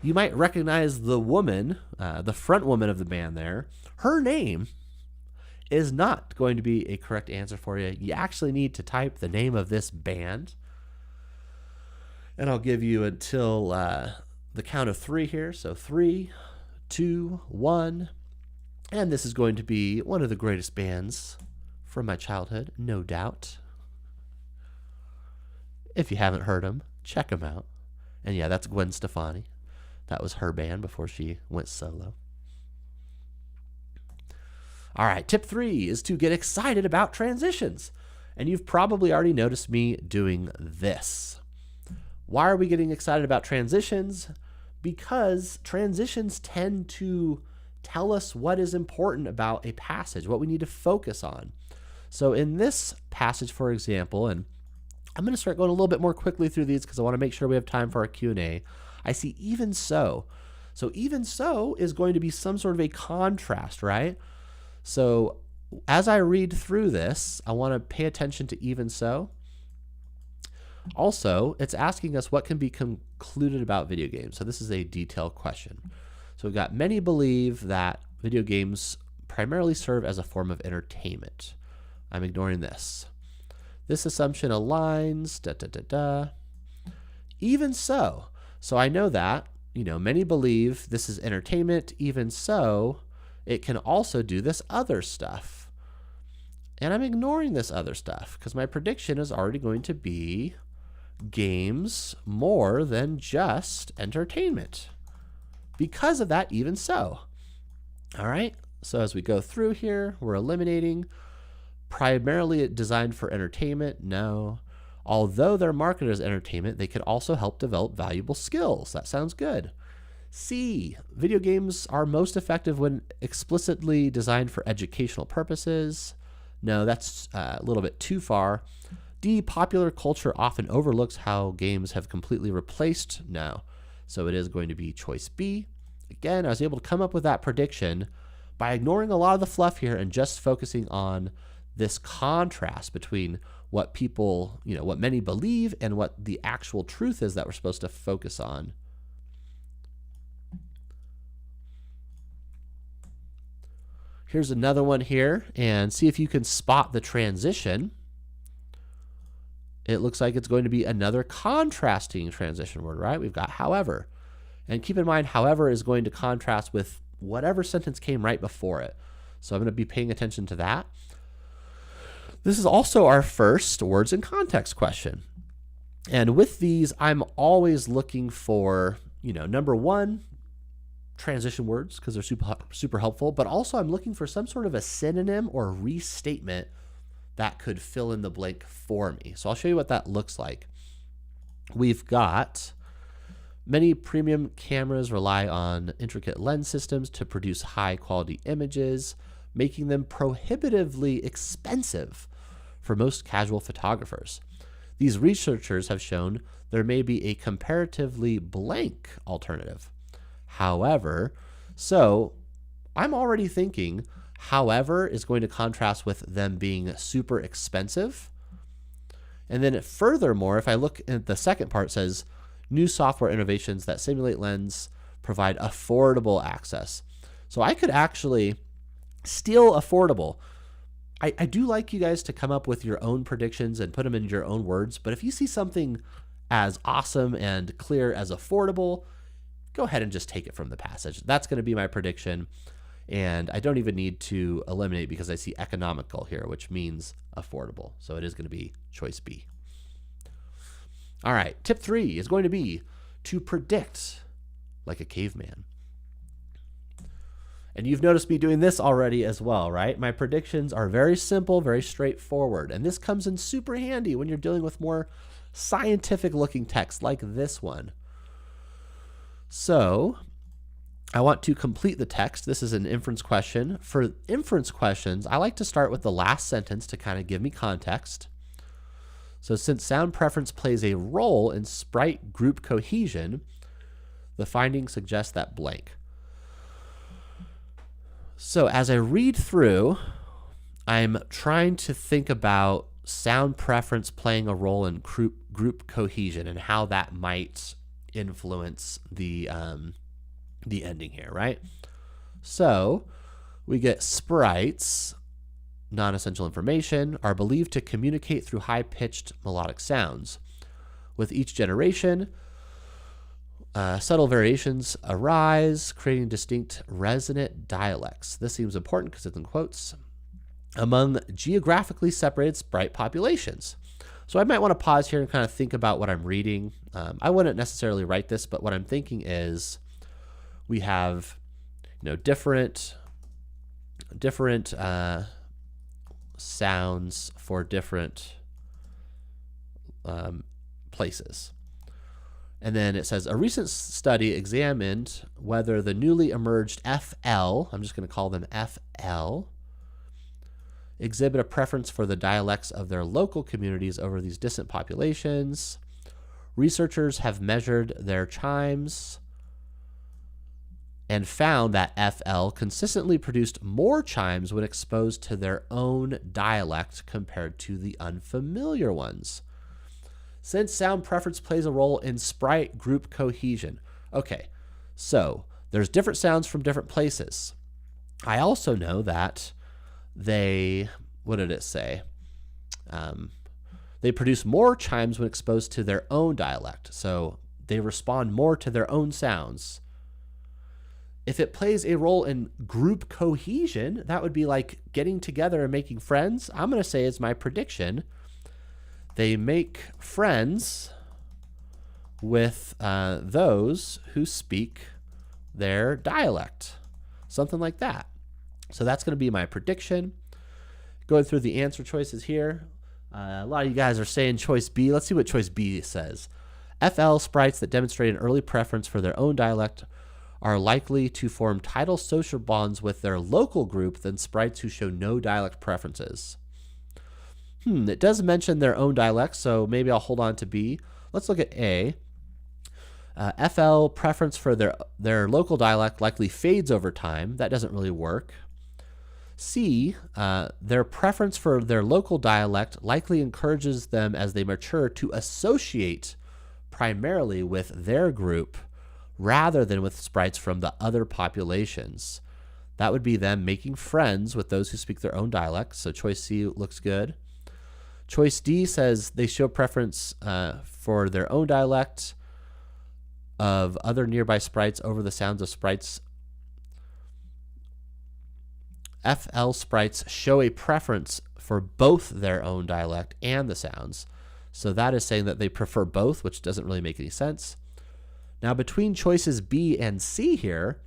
You might recognize the woman, the front woman of the band there. Her name is not going to be a correct answer for you. You actually need to type the name of this band. And I'll give you until the count of 3 here. So 3, 2, 1. And this is going to be one of the greatest bands from my childhood, no doubt. If you haven't heard them, check them out. And yeah, that's Gwen Stefani. That was her band before she went solo. All right, tip 3 is to get excited about transitions. And you've probably already noticed me doing this. Why are we getting excited about transitions? Because transitions tend to tell us what is important about a passage, what we need to focus on. So in this passage, for example, and I'm going to start going a little bit more quickly through these because I want to make sure we have time for our Q&A. I see even so. So even so is going to be some sort of a contrast, right? So as I read through this, I want to pay attention to even so. Also, it's asking us what can be concluded about video games. So this is a detailed question. So we've got many believe that video games primarily serve as a form of entertainment. I'm ignoring this. This assumption aligns, Even so. So I know that, many believe this is entertainment. Even so, it can also do this other stuff. And I'm ignoring this other stuff because my prediction is already going to be games more than just entertainment. Because of that, even so. All right, so as we go through here, we're eliminating. Primarily designed for entertainment, no. Although they're marketed as entertainment, they could also help develop valuable skills. That sounds good. C, video games are most effective when explicitly designed for educational purposes. No, that's a little bit too far. D, popular culture often overlooks how games have completely replaced. No, so it is going to be choice B. Again, I was able to come up with that prediction by ignoring a lot of the fluff here and just focusing on this contrast between what people, what many believe and what the actual truth is that we're supposed to focus on. Here's another one here, and see if you can spot the transition. It looks like it's going to be another contrasting transition word, right? We've got however. And keep in mind, however is going to contrast with whatever sentence came right before it. So I'm going to be paying attention to that. This is also our first words in context question. And with these, I'm always looking for, number one, transition words, because they're super helpful, but also I'm looking for some sort of a synonym or restatement that could fill in the blank for me. So I'll show you what that looks like. We've got many premium cameras rely on intricate lens systems to produce high quality images, making them prohibitively expensive for most casual photographers. These researchers have shown there may be a comparatively blank alternative. However, so I'm already thinking, however, is going to contrast with them being super expensive. And then furthermore, if I look at the second part, it says new software innovations that simulate lens provide affordable access. So I could actually still affordable. I do like you guys to come up with your own predictions and put them in your own words, but if you see something as awesome and clear as affordable, go ahead and just take it from the passage. That's going to be my prediction, and I don't even need to eliminate because I see economical here, which means affordable. So it is going to be choice B. All right, tip 3 is going to be to predict like a caveman. And you've noticed me doing this already as well, right? My predictions are very simple, very straightforward. And this comes in super handy when you're dealing with more scientific looking text like this one. So I want to complete the text. This is an inference question. For inference questions, I like to start with the last sentence to kind of give me context. So since sound preference plays a role in sprite group cohesion, the finding suggests that blank. So as I read through, I'm trying to think about sound preference playing a role in group cohesion and how that might influence the ending here, right? So we get sprites, non-essential information, are believed to communicate through high-pitched melodic sounds. With each generation, subtle variations arise, creating distinct resonant dialects. This seems important because it's in quotes. Among geographically separated sprite populations. So I might want to pause here and kind of think about what I'm reading. I wouldn't necessarily write this, but what I'm thinking is we have, different sounds for different places. And then it says, a recent study examined whether the newly emerged FL, I'm just going to call them FL, exhibit a preference for the dialects of their local communities over these distant populations. Researchers have measured their chimes and found that FL consistently produced more chimes when exposed to their own dialect compared to the unfamiliar ones. Since sound preference plays a role in sprite group cohesion. Okay, so there's different sounds from different places. I also know that what did it say? They produce more chimes when exposed to their own dialect. So they respond more to their own sounds. If it plays a role in group cohesion, that would be like getting together and making friends. I'm going to say it's my prediction. They make friends with those who speak their dialect. something like that. So that's going to be my prediction. Going through the answer choices here. A lot of you guys are saying choice B. Let's see what choice B says. FL sprites that demonstrate an early preference for their own dialect are likely to form tighter social bonds with their local group than sprites who show no dialect preferences. It does mention their own dialect, so maybe I'll hold on to B. Let's look at A. FL preference for their local dialect likely fades over time. That doesn't really work. C, their preference for their local dialect likely encourages them as they mature to associate primarily with their group rather than with sprites from the other populations. That would be them making friends with those who speak their own dialect. So choice C looks good. Choice D says they show preference for their own dialect of other nearby sprites over the sounds of sprites. FL sprites show a preference for both their own dialect and the sounds. So that is saying that they prefer both, which doesn't really make any sense. Now, between choices B and C here,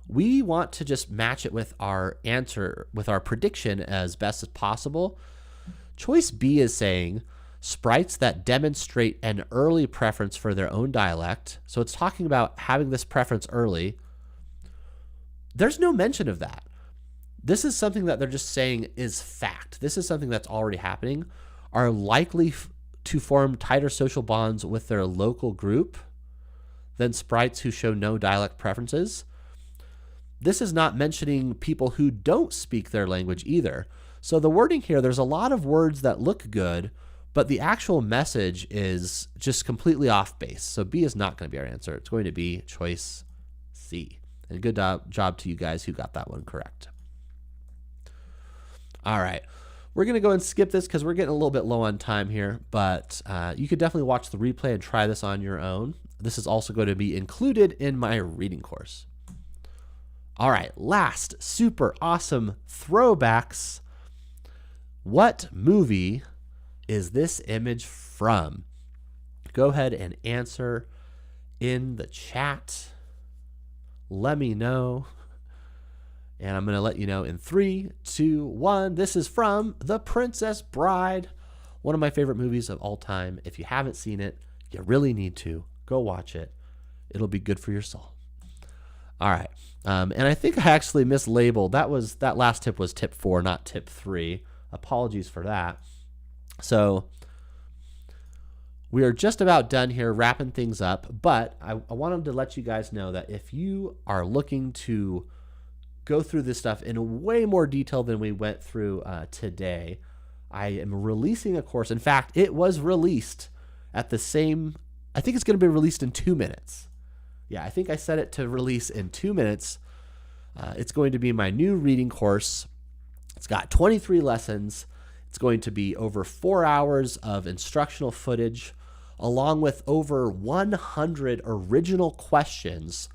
we want to just match it with our answer, with our prediction as best as possible. Choice B is saying sprites that demonstrate an early preference for their own dialect. So it's talking about having this preference early. There's no mention of that. This is something that they're just saying is fact. This is something that's already happening, are likely to form tighter social bonds with their local group than sprites who show no dialect preferences. This is not mentioning people who don't speak their language either. So the wording here, there's a lot of words that look good, but the actual message is just completely off base. So B is not going to be our answer. It's going to be choice C. And good job to you guys who got that one correct. All right. We're going to go and skip this because we're getting a little bit low on time here, but you could definitely watch the replay and try this on your own. This is also going to be included in my reading course. All right, last super awesome throwbacks. What movie is this image from? Go ahead and answer in the chat. Let me know. And I'm going to let you know in 3, 2, 1. This is from The Princess Bride, one of my favorite movies of all time. If you haven't seen it, you really need to. Go watch it. It'll be good for your soul. All right. And I think I actually mislabeled. That last tip was tip 4, not tip 3. Apologies for that. So we are just about done here, wrapping things up. But I wanted to let you guys know that if you are looking to go through this stuff in way more detail than we went through today, I am releasing a course. In fact, it was released at the same, I think it's going to be released in 2 minutes. Yeah, I think I set it to release in 2 minutes. It's going to be my new reading course. It's got 23 lessons. It's going to be over 4 hours of instructional footage, along with over 100 original questions.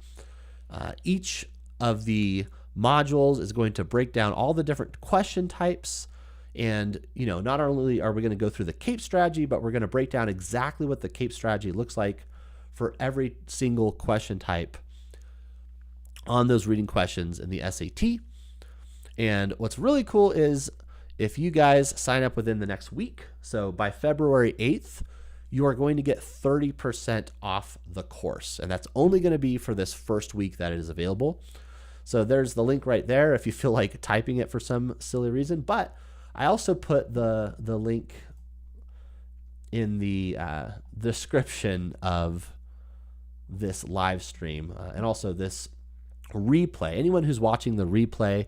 Each of the modules is going to break down all the different question types. And, not only are we going to go through the CAPE strategy, but we're going to break down exactly what the CAPE strategy looks like for every single question type on those reading questions in the SAT. And what's really cool is if you guys sign up within the next week, so by February 8th, you are going to get 30% off the course. And that's only going to be for this first week that it is available. So there's the link right there if you feel like typing it for some silly reason. But I also put the link in the description of this live stream and also this replay. Anyone who's watching the replay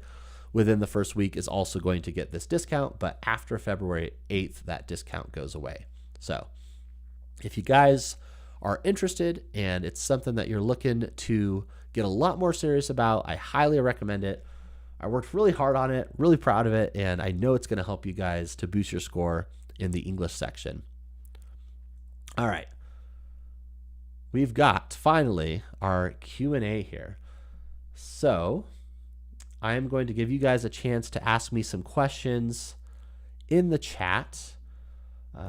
within the first week is also going to get this discount, but after February 8th, that discount goes away. So if you guys are interested and it's something that you're looking to get a lot more serious about, I highly recommend it. I worked really hard on it, really proud of it, and I know it's going to help you guys to boost your score in the English section. All right. We've got, finally, our Q&A here. So I am going to give you guys a chance to ask me some questions in the chat.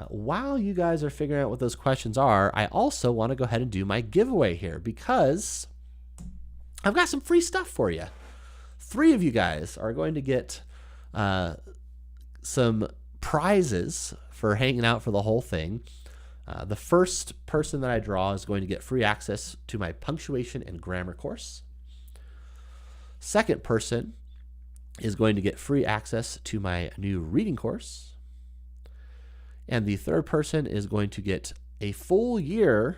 While you guys are figuring out what those questions are, I also want to go ahead and do my giveaway here because I've got some free stuff for you. 3 of you guys are going to get some prizes for hanging out for the whole thing. The first person that I draw is going to get free access to my punctuation and grammar course. Second person is going to get free access to my new reading course. And the third person is going to get a full year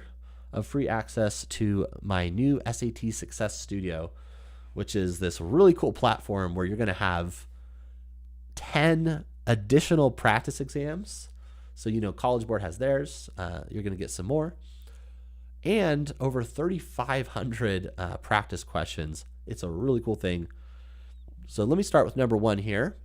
of free access to my new SAT Success Studio, which is this really cool platform where you're going to have 10 additional practice exams. So, College Board has theirs. You're going to get some more. And over 3,500 practice questions. It's a really cool thing. So let me start with number 1 here.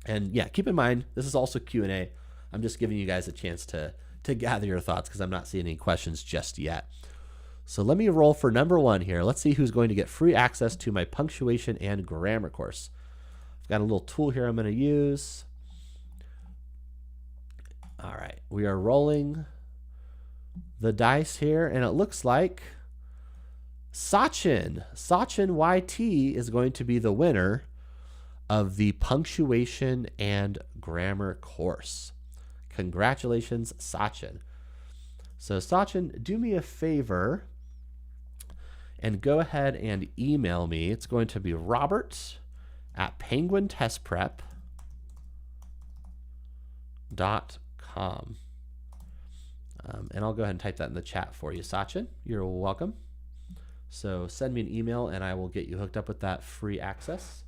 And yeah, keep in mind, this is also Q&A. I'm just giving you guys a chance to gather your thoughts because I'm not seeing any questions just yet. So let me roll for number 1 here. Let's see who's going to get free access to my punctuation and grammar course. I've got a little tool here I'm going to use. All right, we are rolling the dice here, and it looks like Sachin YT is going to be the winner of the punctuation and grammar course. Congratulations, Sachin. So Sachin, do me a favor and go ahead and email me. It's going to be robert@penguintestprep.com. And I'll go ahead and type that in the chat for you, Sachin. You're welcome. So send me an email and I will get you hooked up with that free access.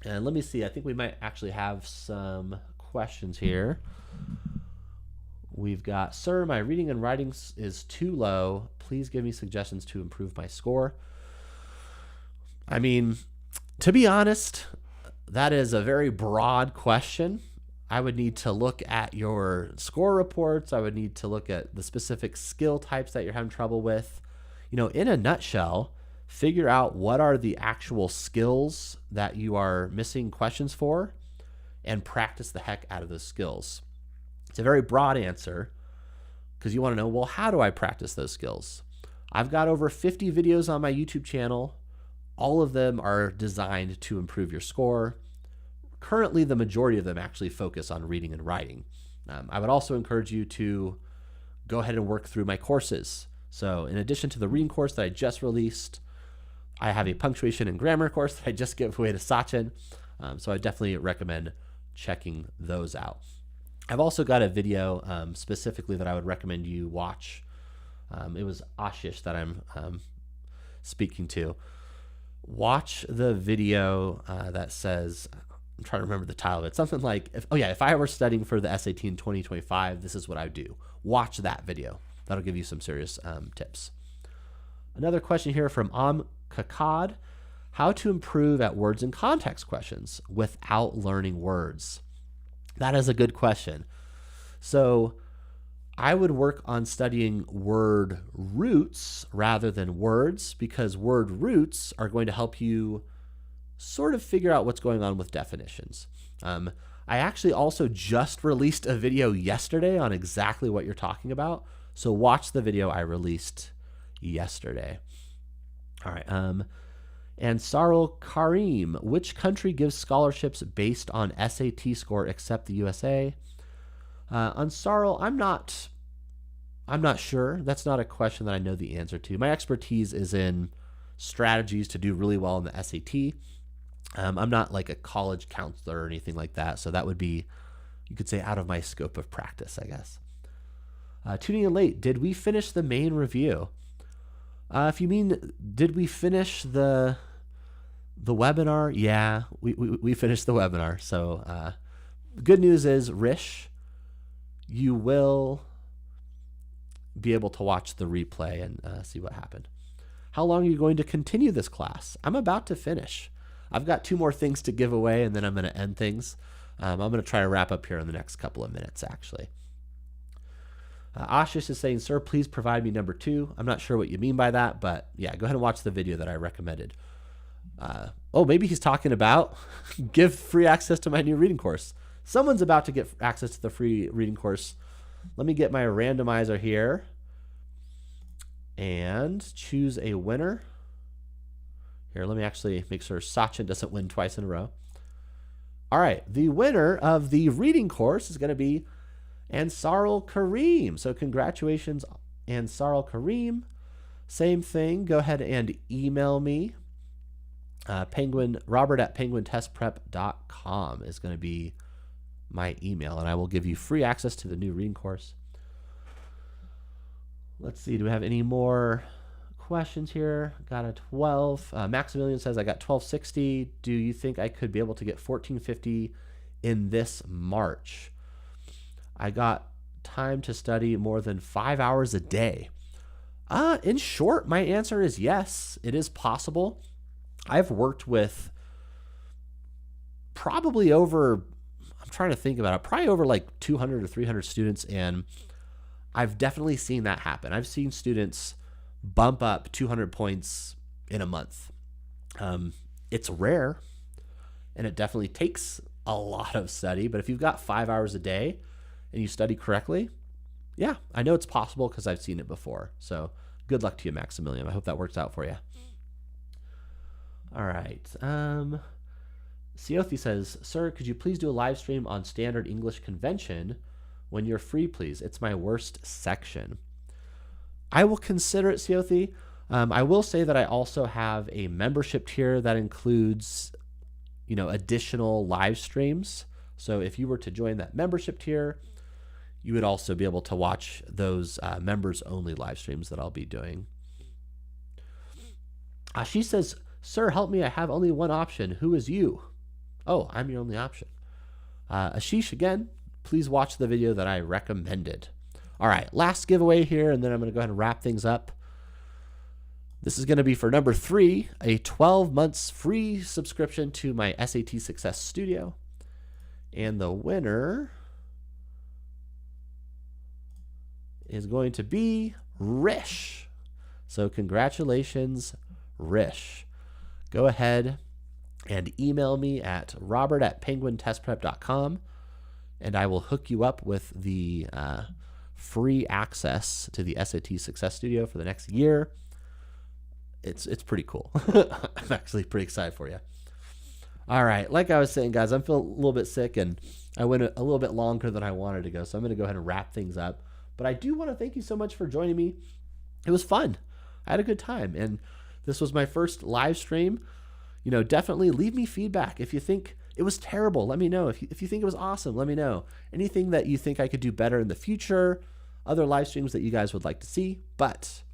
And let me see, I think we might actually have some questions here. We've got, sir, my reading and writing is too low. Please give me suggestions to improve my score. I mean, to be honest, that is a very broad question. I would need to look at your score reports. I would need to look at the specific skill types that you're having trouble with. In a nutshell, figure out what are the actual skills that you are missing questions for and practice the heck out of those skills. It's a very broad answer because you want to know, well, how do I practice those skills? I've got over 50 videos on my YouTube channel. All of them are designed to improve your score. Currently, the majority of them actually focus on reading and writing. I would also encourage you to go ahead and work through my courses. So in addition to the reading course that I just released, I have a punctuation and grammar course that I just gave away to Sachin. So I definitely recommend checking those out. I've also got a video specifically that I would recommend you watch. It was Ashish that I'm speaking to. Watch the video that says, I'm trying to remember the title of it. Something like, if I were studying for the SAT in 2025, this is what I would do. Watch that video. That'll give you some serious tips. Another question here from Kakad. How to improve at words and context questions without learning words? That is a good question. So I would work on studying word roots rather than words, because word roots are going to help you sort of figure out what's going on with definitions. I actually also just released a video yesterday on exactly what you're talking about. So watch the video I released yesterday. All right. And Sarul Karim, which country gives scholarships based on SAT score except the USA? On Sarul, I'm not sure. That's not a question that I know the answer to. My expertise is in strategies to do really well in the SAT. I'm not like a college counselor or anything like that. So that would be, you could say, out of my scope of practice, I guess. Tuning in late, did we finish the main review? If you mean, did we finish the webinar? Yeah, we finished the webinar. So good news is, Rish, you will be able to watch the replay and see what happened. How long are you going to continue this class? I'm about to finish. I've got 2 more things to give away, and then I'm going to end things. I'm going to try to wrap up here in the next couple of minutes, actually. Ashish is saying, sir, please provide me number 2. I'm not sure what you mean by that, but yeah, go ahead and watch the video that I recommended. Maybe he's talking about give free access to my new reading course. Someone's about to get access to the free reading course. Let me get my randomizer here. and choose a winner. Here, let me actually make sure Sachin doesn't win twice in a row. All right, the winner of the reading course is going to be Ansarul Kareem. So congratulations, Ansarul Kareem. Same thing, go ahead and email me. Robert@penguintestprep.com is going to be my email, and I will give you free access to the new reading course. Let's see, do we have any more questions here? Got a 12. Maximilian says, I got 1260. Do you think I could be able to get 1450 in this March? I got time to study more than 5 hours a day. In short, my answer is yes, it is possible. I've worked with probably over, I'm trying to think about it, probably over like 200 or 300 students, and I've definitely seen that happen. I've seen students bump up 200 points in a month. It's rare, and it definitely takes a lot of study, but if you've got 5 hours a day and you study correctly, yeah, I know it's possible because I've seen it before. So good luck to you, Maximilian. I hope that works out for you. All right. Siothi says, sir, could you please do a live stream on standard English convention when you're free, please? It's my worst section. I will consider it, Siothi. I will say that I also have a membership tier that includes, additional live streams. So if you were to join that membership tier, you would also be able to watch those members-only live streams that I'll be doing. She says, sir, help me. I have only one option. Who is you? Oh, I'm your only option. Ashish, again, please watch the video that I recommended. All right, last giveaway here, and then I'm going to go ahead and wrap things up. This is going to be for number 3, a 12 months free subscription to my SAT Success Studio. And the winner is going to be Rish. So congratulations, Rish. Go ahead and email me at robert@penguintestprep.com, and I will hook you up with the free access to the SAT Success Studio for the next year. It's pretty cool. I'm actually pretty excited for you. All right, like I was saying, guys, I'm feeling a little bit sick, and I went a little bit longer than I wanted to go, so I'm going to go ahead and wrap things up. But I do want to thank you so much for joining me. It was fun. I had a good time, and this was my first live stream. Definitely leave me feedback. If you think it was terrible, let me know. If you think it was awesome, let me know. Anything that you think I could do better in the future, other live streams that you guys would like to see. But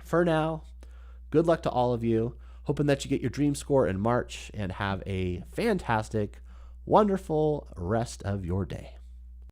for now, good luck to all of you. Hoping that you get your dream score in March and have a fantastic, wonderful rest of your day.